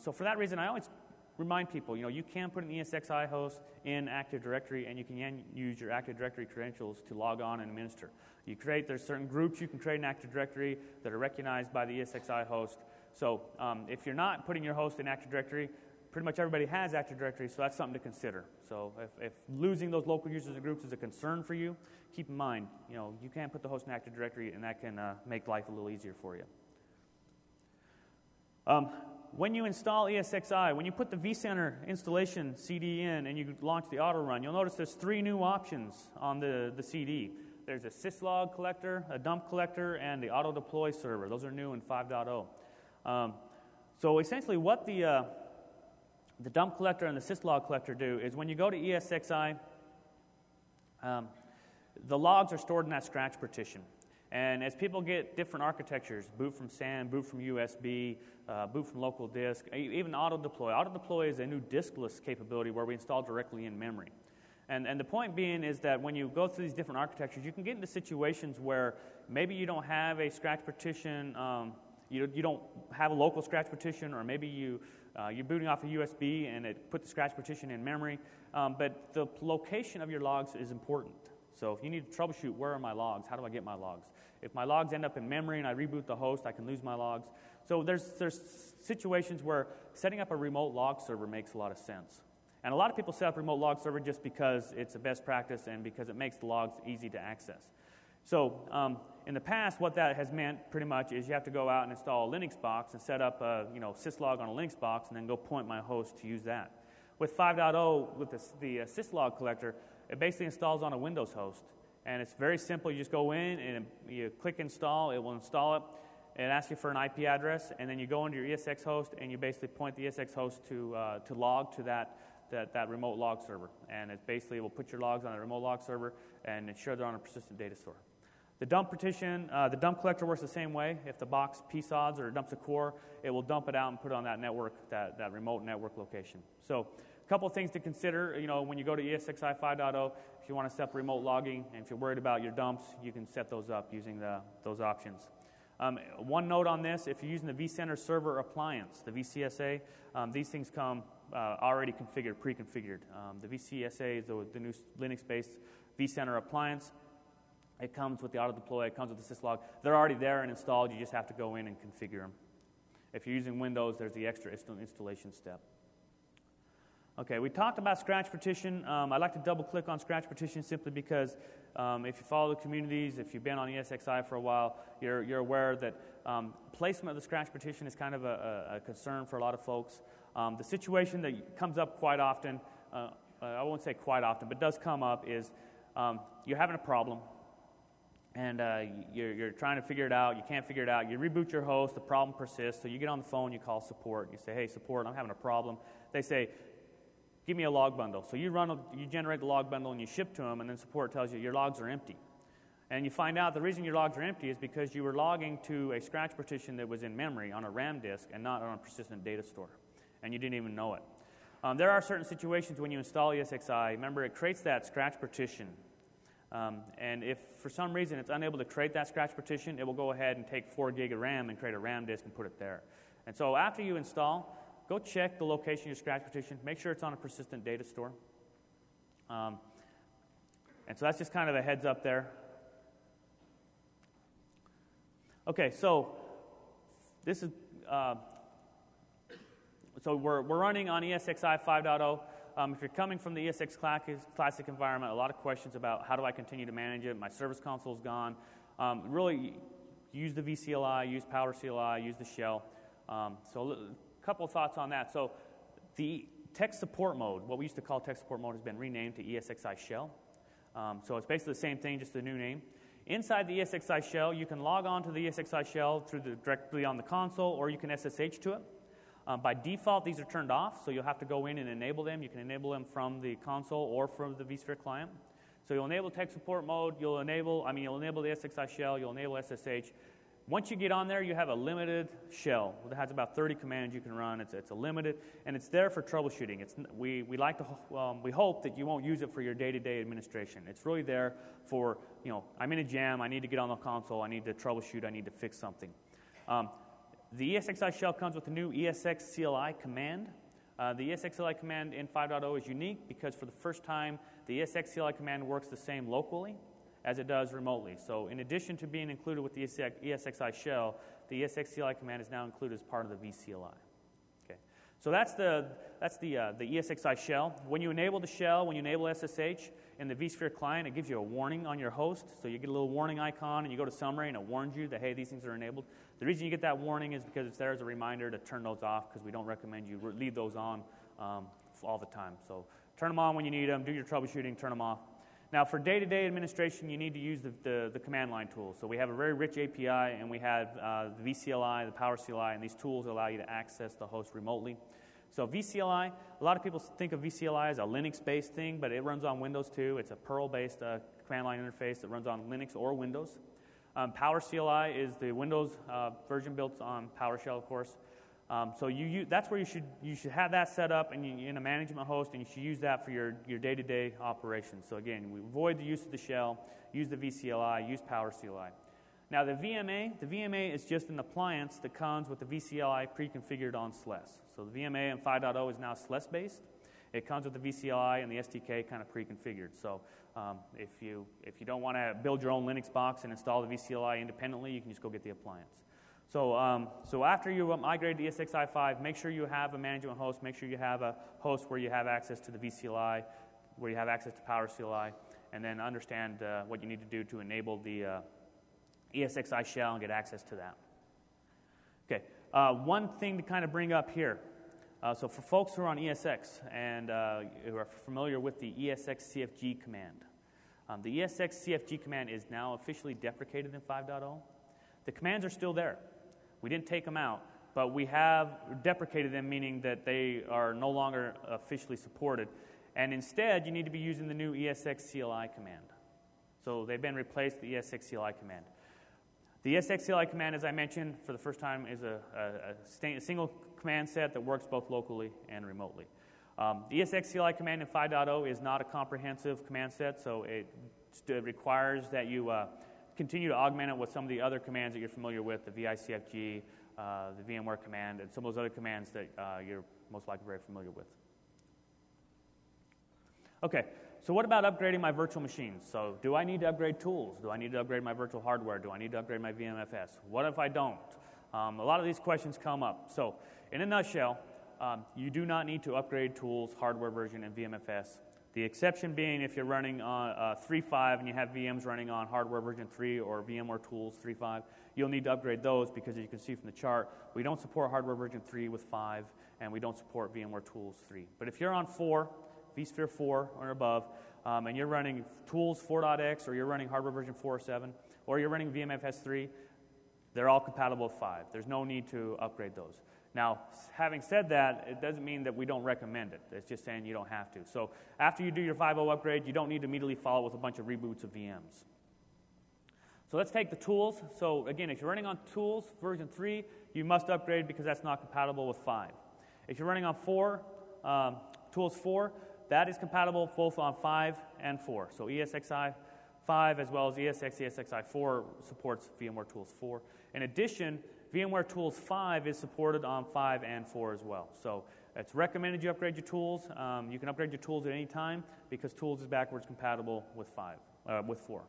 [SPEAKER 1] So for that reason, I always remind people, you can put an ESXi host in Active Directory, and you can use your Active Directory credentials to log on and administer. There's certain groups you can create in Active Directory that are recognized by the ESXi host. So if you're not putting your host in Active Directory, pretty much everybody has Active Directory, so that's something to consider. So if losing those local users and groups is a concern for you, keep in mind, you can put the host in Active Directory, and that can make life a little easier for you. When you install ESXi, when you put the vCenter installation CD in and you launch the auto run, you'll notice there's 3 new options on the CD. There's a syslog collector, a dump collector, and the auto deploy server. Those are new in 5.0. So essentially what the dump collector and the syslog collector do is when you go to ESXi, the logs are stored in that scratch partition. And as people get different architectures, boot from SAN, boot from USB, boot from local disk, even auto-deploy. Auto-deploy is a new diskless capability where we install directly in memory. And the point being is that when you go through these different architectures, you can get into situations where maybe you don't have a scratch partition, you don't have a local scratch partition, or maybe you're booting off a USB and it put the scratch partition in memory. But the location of your logs is important. So if you need to troubleshoot, where are my logs? How do I get my logs? If my logs end up in memory and I reboot the host, I can lose my logs. So there's situations where setting up a remote log server makes a lot of sense. And a lot of people set up a remote log server just because it's a best practice and because it makes the logs easy to access. So in the past, what that has meant pretty much is you have to go out and install a Linux box and set up a syslog on a Linux box and then go point my host to use that. With 5.0, with the syslog collector, it basically installs on a Windows host. And it's very simple. You just go in and you click install. It will install it. It asks you for an IP address. And then you go into your ESX host and you basically point the ESX host to log to that that remote log server. And it basically will put your logs on a remote log server and ensure they're on a persistent data store. The dump partition, the dump collector works the same way. If the box psods or dumps a core, it will dump it out and put it on that network, that remote network location. So a couple of things to consider, when you go to ESXi 5.0, if you want to set up remote logging, and if you're worried about your dumps, you can set those up using those options. One note on this, if you're using the vCenter server appliance, the VCSA, these things come already configured, pre-configured. The VCSA is the new Linux-based vCenter appliance. It comes with the auto-deploy, it comes with the syslog. They're already there and installed, you just have to go in and configure them. If you're using Windows, there's the extra installation step. Okay, we talked about scratch partition. I like to double-click on scratch partition simply because if you follow the communities, if you've been on ESXi for a while, you're aware that placement of the scratch partition is kind of a concern for a lot of folks. The situation that comes up quite often, I won't say quite often, but does come up is you're having a problem, and you're trying to figure it out, you can't figure it out, you reboot your host, the problem persists, so you get on the phone, you call support, you say, hey, support, I'm having a problem. They say, give me a log bundle. So you generate the log bundle and you ship to them, and then support tells you your logs are empty. And you find out the reason your logs are empty is because you were logging to a scratch partition that was in memory on a RAM disk and not on a persistent data store, and you didn't even know it. There are certain situations when you install ESXi, remember it creates that scratch partition. And if for some reason it's unable to create that scratch partition, it will go ahead and take 4 gig of RAM and create a RAM disk and put it there. And so after you install, go check the location of your scratch partition. Make sure it's on a persistent data store. And so that's just kind of a heads up there. Okay, so this is so we're running on ESXi 5.0. If you're coming from the ESX Classic environment, a lot of questions about how do I continue to manage it? My service console is gone. Really, use the vCLI, use PowerCLI, use the shell. So a couple of thoughts on that. So the tech support mode, what we used to call tech support mode, has been renamed to ESXi shell. So it's basically the same thing, just a new name. Inside the ESXi shell, you can log on to the ESXi shell directly on the console, or you can SSH to it. By default, these are turned off, so you'll have to go in and enable them. You can enable them from the console or from the vSphere client. So you'll enable tech support mode, you'll enable the ESXi shell, you'll enable SSH. Once you get on there, you have a limited shell that has about 30 commands you can run. It's a limited, and it's there for troubleshooting. We hope that you won't use it for your day-to-day administration. It's really there for, I'm in a jam, I need to get on the console, I need to troubleshoot, I need to fix something. The ESXi shell comes with a new ESXCLI command. The ESXCLI command in 5.0 is unique because for the first time, the ESXCLI command works the same locally as it does remotely. So in addition to being included with the ESXi shell, the ESXCLI command is now included as part of the vCLI. Okay. So that's the ESXi shell. When you enable the shell, when you enable SSH in the vSphere client, it gives you a warning on your host. So you get a little warning icon, and you go to summary, and it warns you that, hey, these things are enabled. The reason you get that warning is because it's there as a reminder to turn those off, because we don't recommend you leave those on all the time. So turn them on when you need them, do your troubleshooting, turn them off. Now, for day-to-day administration, you need to use the command line tools. So we have a very rich API, and we have the vCLI, the PowerCLI, and these tools allow you to access the host remotely. So vCLI, a lot of people think of vCLI as a Linux-based thing, but it runs on Windows too. It's a Perl-based command line interface that runs on Linux or Windows. PowerCLI is the Windows version built on PowerShell, of course. So that's where you should have that set up in a management host, and you should use that for your day-to-day operations. So again, we avoid the use of the shell, use the vCLI, use PowerCLI. Now the VMA is just an appliance that comes with the vCLI pre-configured on SLES. So the VMA in 5.0 is now SLES-based. It comes with the vCLI and the SDK kind of pre-configured. So if you don't want to build your own Linux box and install the vCLI independently, you can just go get the appliance. So, so after you migrate to ESXi 5, make sure you have a management host. Make sure you have a host where you have access to the vCLI, where you have access to PowerCLI, and then understand what you need to do to enable the ESXi shell and get access to that. Okay, one thing to kind of bring up here. So for folks who are on ESX and who are familiar with the ESXCFG command, the ESXCFG command is now officially deprecated in 5.0. The commands are still there. We didn't take them out. but we have deprecated them, meaning that they are no longer officially supported. And instead, you need to be using the new ESXi command. So they've been replaced with the ESXi command. The ESXi command, as I mentioned, for the first time, is a single command set that works both locally and remotely. The ESXi command in 5.0 is not a comprehensive command set, so it requires that you continue to augment it with some of the other commands that you're familiar with, the VICFG, the VMware command, and some of those other commands that you're most likely very familiar with. Okay, so what about upgrading my virtual machines? So do I need to upgrade tools? Do I need to upgrade my virtual hardware? Do I need to upgrade my VMFS? What if I don't? A lot of these questions come up. So in a nutshell, you do not need to upgrade tools, hardware version, and VMFS. The exception being if you're running on 3.5 and you have VMs running on hardware version 3 or VMware tools 3.5, you'll need to upgrade those because, as you can see from the chart, we don't support hardware version 3 with 5, and we don't support VMware tools 3. But if you're on 4, vSphere 4 or above, and you're running tools 4.x, or you're running hardware version 4 or 7, or you're running VMFS 3, they're all compatible with 5. There's no need to upgrade those. Now, having said that, it doesn't mean that we don't recommend it. It's just saying you don't have to. So after you do your 5.0 upgrade, you don't need to immediately follow with a bunch of reboots of VMs. So let's take the tools. So again, if you're running on tools version 3, you must upgrade because that's not compatible with 5. If you're running on 4, tools 4, that is compatible both on 5 and 4. So ESXi 5 as well as ESXi 4 supports VMware Tools 4. In addition, VMware Tools 5 is supported on 5 and 4 as well. So it's recommended you upgrade your tools. You can upgrade your tools at any time because tools is backwards compatible with 4.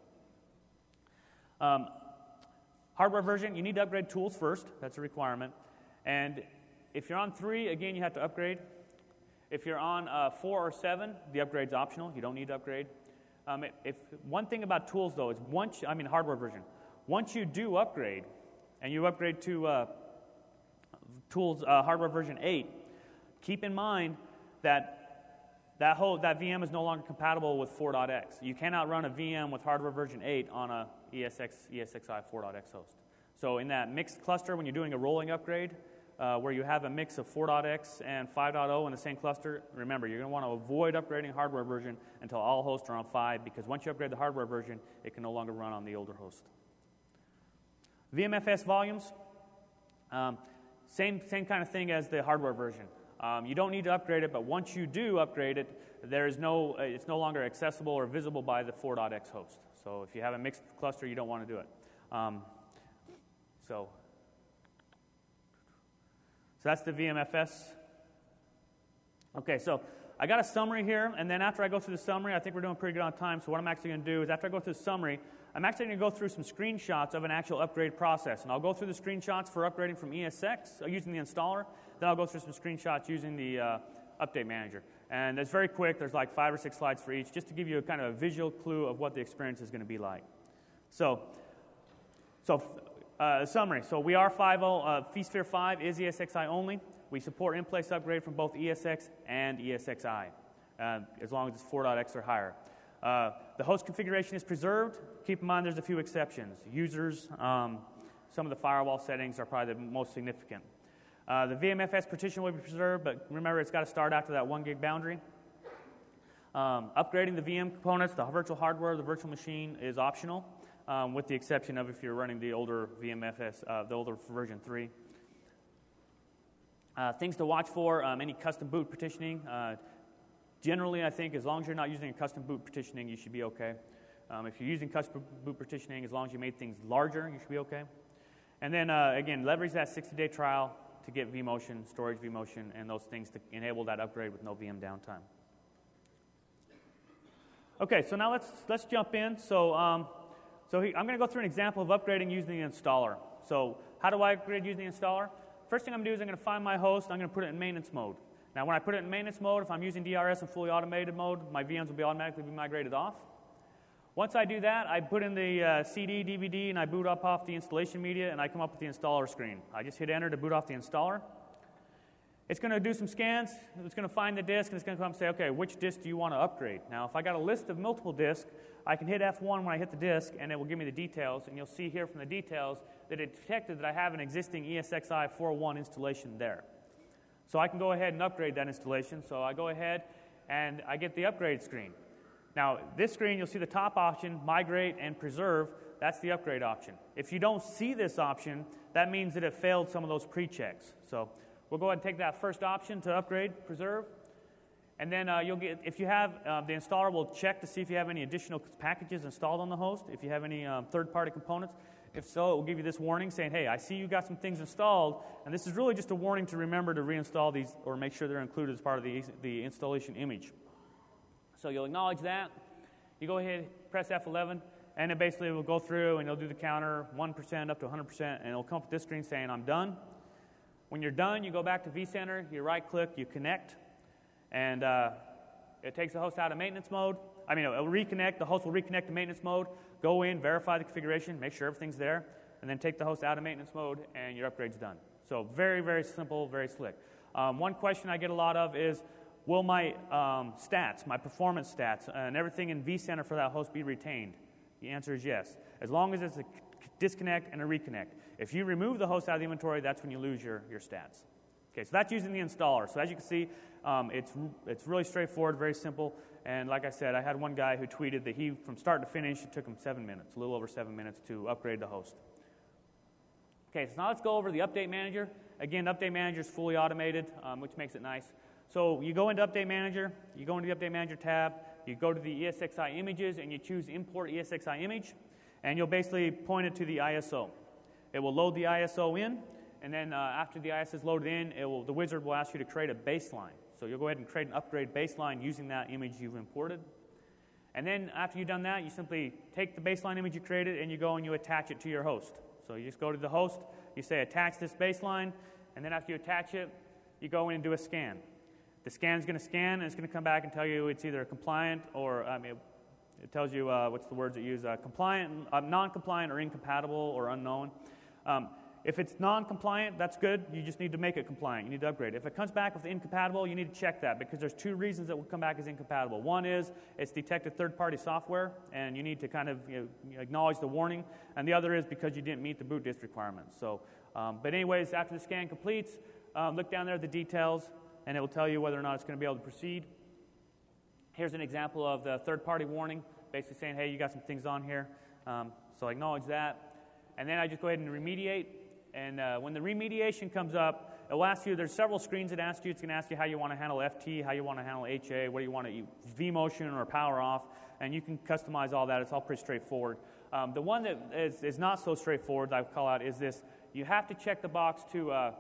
[SPEAKER 1] Hardware version, you need to upgrade tools first. That's a requirement. And if you're on 3, again, you have to upgrade. If you're on 4 or 7, the upgrade's optional. You don't need to upgrade. One thing about tools, though, is hardware version. Once you do upgrade, and you upgrade to tools hardware version 8, keep in mind that that VM is no longer compatible with 4.x. You cannot run a VM with hardware version 8 on a ESXi 4.x host. So in that mixed cluster, when you're doing a rolling upgrade, where you have a mix of 4.x and 5.0 in the same cluster, remember, you're going to want to avoid upgrading hardware version until all hosts are on 5, because once you upgrade the hardware version, it can no longer run on the older host. VMFS volumes, same kind of thing as the hardware version. You don't need to upgrade it, but once you do upgrade it, it's no longer accessible or visible by the 4.x host. So if you have a mixed cluster, you don't want to do it. So that's the VMFS. Okay, so I got a summary here, and then after I go through the summary, I think we're doing pretty good on time, so what I'm actually going to do is after I go through the summary, I'm actually going to go through some screenshots of an actual upgrade process, and I'll go through the screenshots for upgrading from ESX using the installer, then I'll go through some screenshots using the update manager. And it's very quick. There's like 5 or 6 slides for each, just to give you a kind of a visual clue of what the experience is going to be like. So summary. So we are 5.0. vSphere 5 is ESXi only. We support in-place upgrade from both ESX and ESXi, as long as it's 4.x or higher. The host configuration is preserved. Keep in mind there's a few exceptions. Users, some of the firewall settings are probably the most significant. The VMFS partition will be preserved, but remember it's got to start after that 1 gig boundary. Upgrading the VM components, the virtual hardware, the virtual machine is optional, with the exception of if you're running the older VMFS, the older version 3. Things to watch for, any custom boot partitioning. Generally, I think as long as you're not using a custom boot partitioning, you should be okay. If you're using custom boot partitioning, as long as you made things larger, you should be okay. And then, again, leverage that 60-day trial to get vMotion, storage vMotion, and those things to enable that upgrade with no VM downtime. Okay, so now let's jump in. So I'm going to go through an example of upgrading using the installer. So how do I upgrade using the installer? First thing I'm going to do is I'm going to find my host. I'm going to put it in maintenance mode. Now, when I put it in maintenance mode, if I'm using DRS in fully automated mode, my VMs will automatically be migrated off. Once I do that, I put in the CD, DVD, and I boot off the installation media, and I come up with the installer screen. I just hit enter to boot off the installer. It's going to do some scans, it's going to find the disk, and it's going to come and say, okay, which disk do you want to upgrade? Now, if I got a list of multiple disks, I can hit F1 when I hit the disk, and it will give me the details, and you'll see here from the details that it detected that I have an existing ESXi 4.1 installation there. So I can go ahead and upgrade that installation. So I go ahead, and I get the upgrade screen. Now, this screen, you'll see the top option, Migrate and Preserve. That's the upgrade option. If you don't see this option, that means that it failed some of those pre-checks. So we'll go ahead and take that first option to upgrade, preserve, and then you'll get, if you have, the installer will check to see if you have any additional packages installed on the host, if you have any third-party components. If so, it will give you this warning saying, hey, I see you got some things installed, and this is really just a warning to remember to reinstall these or make sure they're included as part of the installation image. So you'll acknowledge that. You go ahead, press F11, and it basically will go through and it'll do the counter 1% up to 100%, and it'll come up with this screen saying, I'm done. When you're done, you go back to vCenter, you right-click, you connect, and it takes the host out of maintenance mode. I mean, it'll reconnect, the host will reconnect to maintenance mode, go in, verify the configuration, make sure everything's there, and then take the host out of maintenance mode, and your upgrade's done. So very, very simple, very slick. One question I get a lot of is, will my stats, my performance stats, and everything in vCenter for that host be retained? The answer is yes, as long as it's a disconnect and a reconnect. If you remove the host out of the inventory, that's when you lose your stats. Okay, so that's using the installer. So as you can see, it's really straightforward, very simple. And like I said, I had one guy who tweeted that he, from start to finish, it took him 7 minutes, a little over 7 minutes to upgrade the host. Okay, so now let's go over the Update Manager. Again, Update Manager is fully automated, which makes it nice. So you go into Update Manager, you go into the Update Manager tab, you go to the ESXi images, and you choose Import ESXi Image, and you'll basically point it to the ISO. It will load the ISO in, and then after the ISO is loaded in, the wizard will ask you to create a baseline. So you'll go ahead and create an upgrade baseline using that image you've imported. And then after you've done that, you simply take the baseline image you created, and you go and you attach it to your host. So you just go to the host, you say attach this baseline, and then after you attach it, you go in and do a scan. The scan is going to scan, and it's going to come back and tell you it's either compliant or, it tells you, what's the words it use, compliant, non-compliant or incompatible or unknown. If it's non-compliant, that's good. You just need to make it compliant. You need to upgrade it. If it comes back with incompatible, you need to check that because there's two reasons it will come back as incompatible. One is it's detected third-party software, and you need to kind of acknowledge the warning. And the other is because you didn't meet the boot disk requirements. So, but anyways, after the scan completes, look down there at the details, and it will tell you whether or not it's going to be able to proceed. Here's an example of the third-party warning, basically saying, hey, you got some things on here. So I acknowledge that. And then I just go ahead and remediate. And when the remediation comes up, it will ask you, there's several screens that ask you. It's going to ask you how you want to handle FT, how you want to handle HA, what do you want to use, vMotion or power off. And you can customize all that. It's all pretty straightforward. The one that is not so straightforward that I call out is this. You have to check the box to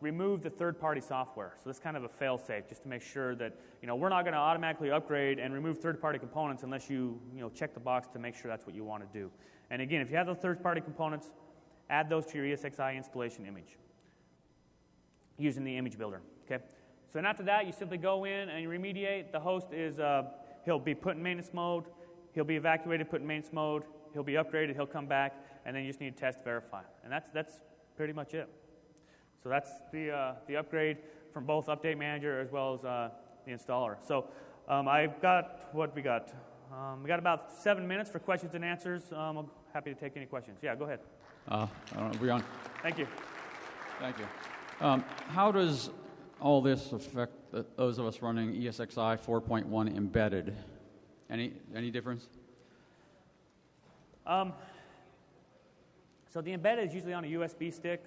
[SPEAKER 1] remove the third-party software. So this is kind of a fail-safe, just to make sure that we're not going to automatically upgrade and remove third-party components unless you check the box to make sure that's what you want to do. And again, if you have those third-party components, add those to your ESXi installation image using the image builder. Okay. So then after that, you simply go in and you remediate. The host is he'll be put in maintenance mode. He'll be evacuated, put in maintenance mode. He'll be upgraded. He'll come back, and then you just need to test, verify, and that's pretty much it. So that's the upgrade from both Update Manager as well as the installer. So I've got what we got. We got about 7 minutes for questions and answers. I'm happy to take any questions. Yeah, go ahead.
[SPEAKER 2] I don't know, Brian.
[SPEAKER 1] Thank you.
[SPEAKER 2] Thank you. How does all this affect those of us running ESXi 4.1 embedded? Any difference?
[SPEAKER 1] So the embedded is usually on a USB stick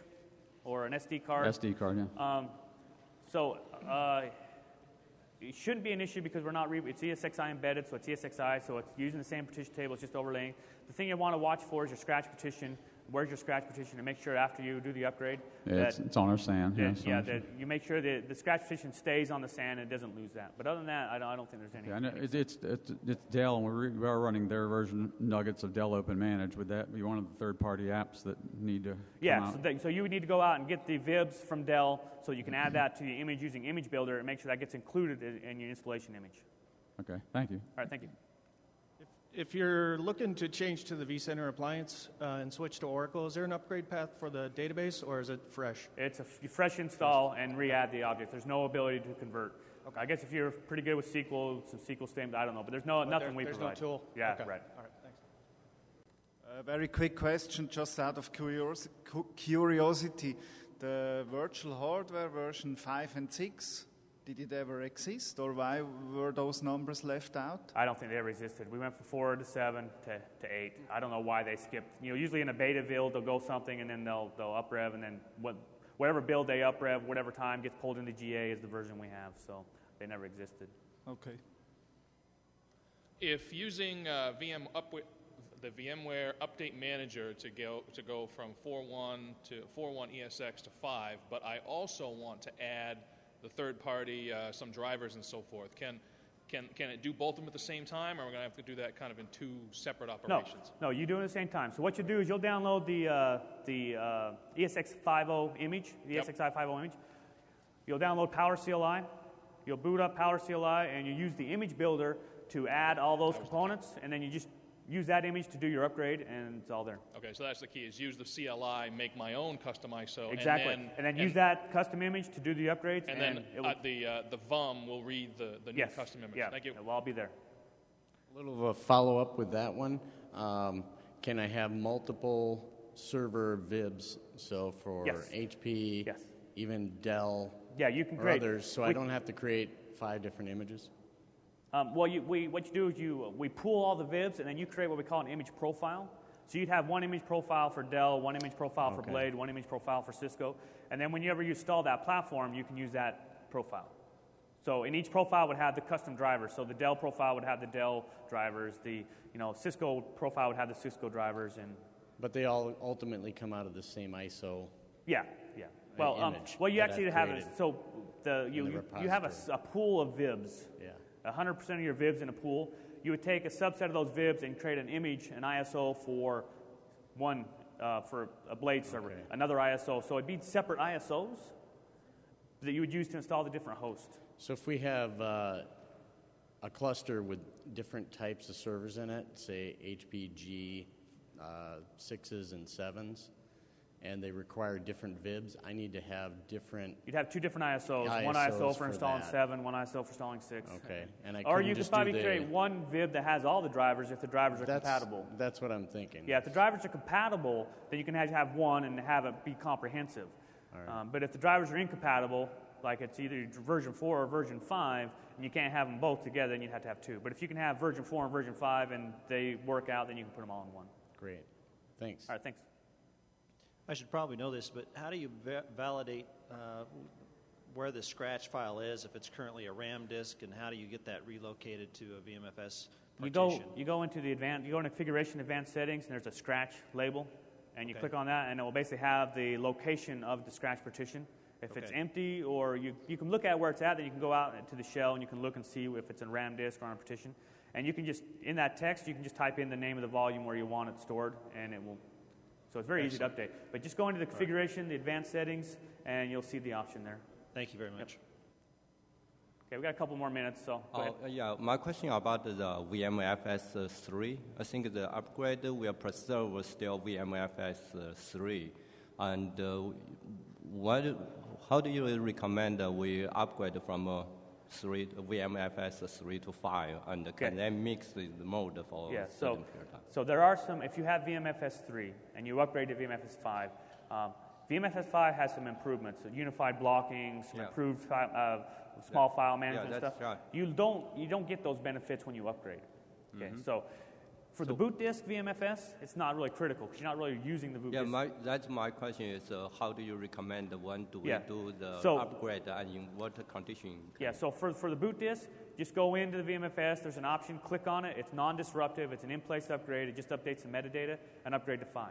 [SPEAKER 1] or an SD card.
[SPEAKER 2] SD card, yeah.
[SPEAKER 1] So it shouldn't be an issue because we're not, it's ESXi embedded, so it's ESXi, so it's using the same partition table, it's just overlaying. The thing you want to watch for is your scratch partition. Where's your scratch partition? And make sure after you do the upgrade,
[SPEAKER 2] yeah, it's on our SAN.
[SPEAKER 1] That you make sure that the scratch partition stays on the SAN and it doesn't lose that. But other than that, I don't think there's any.
[SPEAKER 2] I know it's Dell, and we are running their version nuggets of Dell Open Manage. Would that be one of the third-party apps that need to?
[SPEAKER 1] Yeah. So you would need to go out and get the VIBs from Dell, so you can add that to the image using Image Builder and make sure that gets included in your installation image.
[SPEAKER 2] Okay. Thank you.
[SPEAKER 1] All right. Thank you.
[SPEAKER 3] If you're looking to change to the vCenter appliance and switch to Oracle, is there an upgrade path for the database, or is it fresh?
[SPEAKER 1] It's a fresh install and re-add the object. There's no ability to convert. Okay. I guess if you're pretty good with SQL, some SQL statements, I don't know, but there's nothing we provide.
[SPEAKER 3] There's no tool?
[SPEAKER 1] Yeah,
[SPEAKER 3] okay.
[SPEAKER 1] right.
[SPEAKER 3] All right, thanks.
[SPEAKER 4] A very quick question, just out of curiosity. The virtual hardware version 5 and 6, did it ever exist, or why were those numbers left out?
[SPEAKER 1] I don't think they ever existed. We went from 4 to 7 to 8. I don't know why they skipped. Usually in a beta build, they'll go something, and then they'll uprev, and then whatever build they uprev, whatever time gets pulled into GA is the version we have. So they never existed.
[SPEAKER 4] Okay.
[SPEAKER 5] If using the VMware Update Manager to go from 4.1 to 4.1 ESX to 5, but I also want to add the third-party, some drivers and so forth. Can it do both of them at the same time, or are we going to have to do that kind of in two separate operations?
[SPEAKER 1] No, you do it at the same time. So what you do is you'll download the ESXi 5.0 image, the ESXi 5.0 image. You'll download PowerCLI. You'll boot up PowerCLI, and you use the image builder to add all those components, and then you just use that image to do your upgrade, and it's all there.
[SPEAKER 5] Okay, so that's the key, is use the CLI, make my own custom ISO.
[SPEAKER 1] Exactly. And then use that custom image to do the upgrades.
[SPEAKER 5] And then the VUM will read the new custom image.
[SPEAKER 1] Yeah,
[SPEAKER 5] Thank you.
[SPEAKER 1] Well, I'll be there.
[SPEAKER 6] A little of a follow-up with that one. Can I have multiple server VIBs? So for HP, even Dell,
[SPEAKER 1] you can
[SPEAKER 6] or
[SPEAKER 1] create
[SPEAKER 6] others, so I don't have to create 5 different images?
[SPEAKER 1] What you do is we pool all the VIBs, and then you create what we call an image profile. So you'd have one image profile for Dell, one image profile for Blade, one image profile for Cisco, and then whenever you install that platform, you can use that profile. So in each profile would have the custom drivers. So the Dell profile would have the Dell drivers. The Cisco profile would have the Cisco drivers,
[SPEAKER 6] But they all ultimately come out of the same ISO.
[SPEAKER 1] Yeah. Well, you actually have it. So you have a pool of VIBs. Yeah. 100% of your VIBs in a pool. You would take a subset of those VIBs and create an image, an ISO for one, for a Blade server, another ISO. So it'd be separate ISOs that you would use to install the different hosts.
[SPEAKER 6] So if we have a cluster with different types of servers in it, say HPG 6s and 7s, and they require different VIBs, I need to have different...
[SPEAKER 1] You'd have 2 different ISOs. One ISO for installing 7, one ISO for installing 6.
[SPEAKER 6] Okay.
[SPEAKER 1] Or you could probably create one VIB that has all the drivers if the drivers are compatible.
[SPEAKER 6] That's what I'm thinking.
[SPEAKER 1] Yeah, if the drivers are compatible, then you can have one and have it be comprehensive. All right. But if the drivers are incompatible, like it's either version 4 or version 5, and you can't have them both together, then you'd have to have 2. But if you can have version 4 and version 5 and they work out, then you can put them all in one.
[SPEAKER 6] Great. Thanks.
[SPEAKER 1] All right, thanks.
[SPEAKER 7] I should probably know this, but how do you validate where the scratch file is if it's currently a RAM disk, and how do you get that relocated to a VMFS partition?
[SPEAKER 1] You go into configuration advanced settings, and there's a scratch label, and you click on that, and it will basically have the location of the scratch partition. If it's empty, or you can look at where it's at, then you can go out to the shell and you can look and see if it's in RAM disk or on a partition. And you can just, in that text, you can just type in the name of the volume where you want it stored, and it will. So it's very easy to update. But just go into the configuration, the advanced settings, and you'll see the option there.
[SPEAKER 7] Thank you very much.
[SPEAKER 1] Yep. Okay, we got a couple more minutes, so go ahead.
[SPEAKER 8] Yeah, my question about the VMFS 3. I think the upgrade will preserve still VMFS 3. And how do you recommend we upgrade from VMFS 3 to 5, and can they mix the mode for certain period of time?
[SPEAKER 1] So there are some, if you have VMFS 3 and you upgrade to VMFS 5, VMFS 5 has some improvements, unified blocking, some improved small file management stuff.
[SPEAKER 8] Right.
[SPEAKER 1] You don't get those benefits when you upgrade. Okay, so for the boot disk VMFS, it's not really critical because you're not really using the boot disk.
[SPEAKER 8] That's my question is how do you recommend when do we do the upgrade and in what condition?
[SPEAKER 1] Yeah, so for the boot disk, just go into the VMFS, there's an option, click on it, it's non-disruptive, it's an in-place upgrade, it just updates the metadata and upgrade to 5.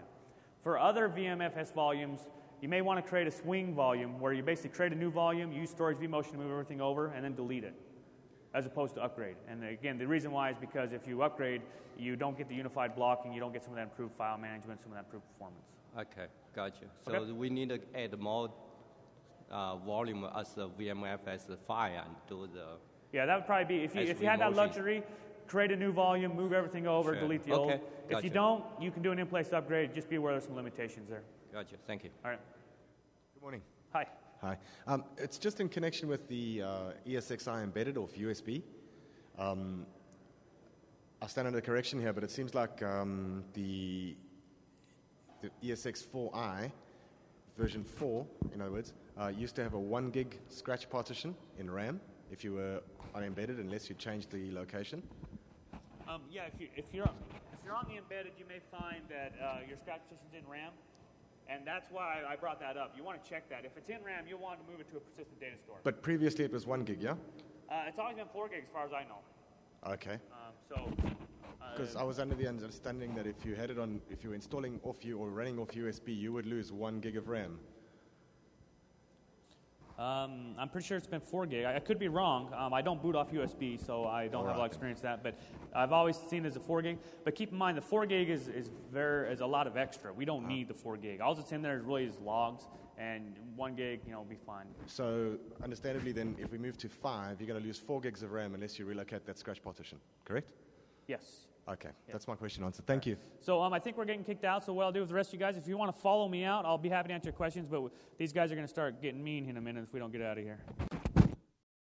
[SPEAKER 1] For other VMFS volumes, you may want to create a swing volume where you basically create a new volume, use storage vMotion to move everything over, and then delete it, as opposed to upgrade. And again, the reason why is because if you upgrade, you don't get the unified blocking, you don't get some of that improved file management, some of that improved performance.
[SPEAKER 8] Okay, gotcha. So we need to add more volume as the VMFS 5 and do the...
[SPEAKER 1] Yeah, that would probably be, if you had that luxury, create a new volume, move everything over,
[SPEAKER 8] Sure.
[SPEAKER 1] delete the
[SPEAKER 8] Okay,
[SPEAKER 1] old. If
[SPEAKER 8] gotcha.
[SPEAKER 1] you don't, you can do an in-place upgrade. Just be aware there's some limitations there.
[SPEAKER 8] Gotcha. Thank you.
[SPEAKER 1] All right.
[SPEAKER 9] Good morning.
[SPEAKER 1] Hi.
[SPEAKER 9] Hi. It's just in connection with the ESXi embedded off USB. I stand under correction here, but it seems like the ESX4i, version 4, in other words, used to have a 1 gig scratch partition in RAM if you were unembedded, unless you changed the location.
[SPEAKER 1] Yeah, if you're on the embedded, you may find that your scratch partition's in RAM, and that's why I brought that up. You want to check that. If it's in RAM, you'll want to move it to a persistent data store.
[SPEAKER 9] But previously it was 1 gig, yeah?
[SPEAKER 1] It's always been 4 gigs as far as I know.
[SPEAKER 9] Okay.
[SPEAKER 1] So.
[SPEAKER 9] Because I was under the understanding that if you had it on, if you were installing off you or running off USB, you would lose 1 gig of RAM.
[SPEAKER 1] I'm pretty sure it's been 4 gig. I could be wrong. I don't boot off USB, so I don't have a lot of experience with that. But I've always seen it as a 4 gig. But keep in mind, the 4 gig is a lot of extra. We don't need the 4 gig. All that's in there is really is logs, and 1 gig, will be fine.
[SPEAKER 9] So, understandably, then, if we move to 5, you're going to lose 4 gigs of RAM unless you relocate that scratch partition. Correct?
[SPEAKER 1] Yes.
[SPEAKER 9] Okay, that's my question answered. Thank you.
[SPEAKER 1] So I think we're getting kicked out, so what I'll do with the rest of you guys, if you want to follow me out, I'll be happy to answer your questions, but these guys are going to start getting mean in a minute if we don't get out of here.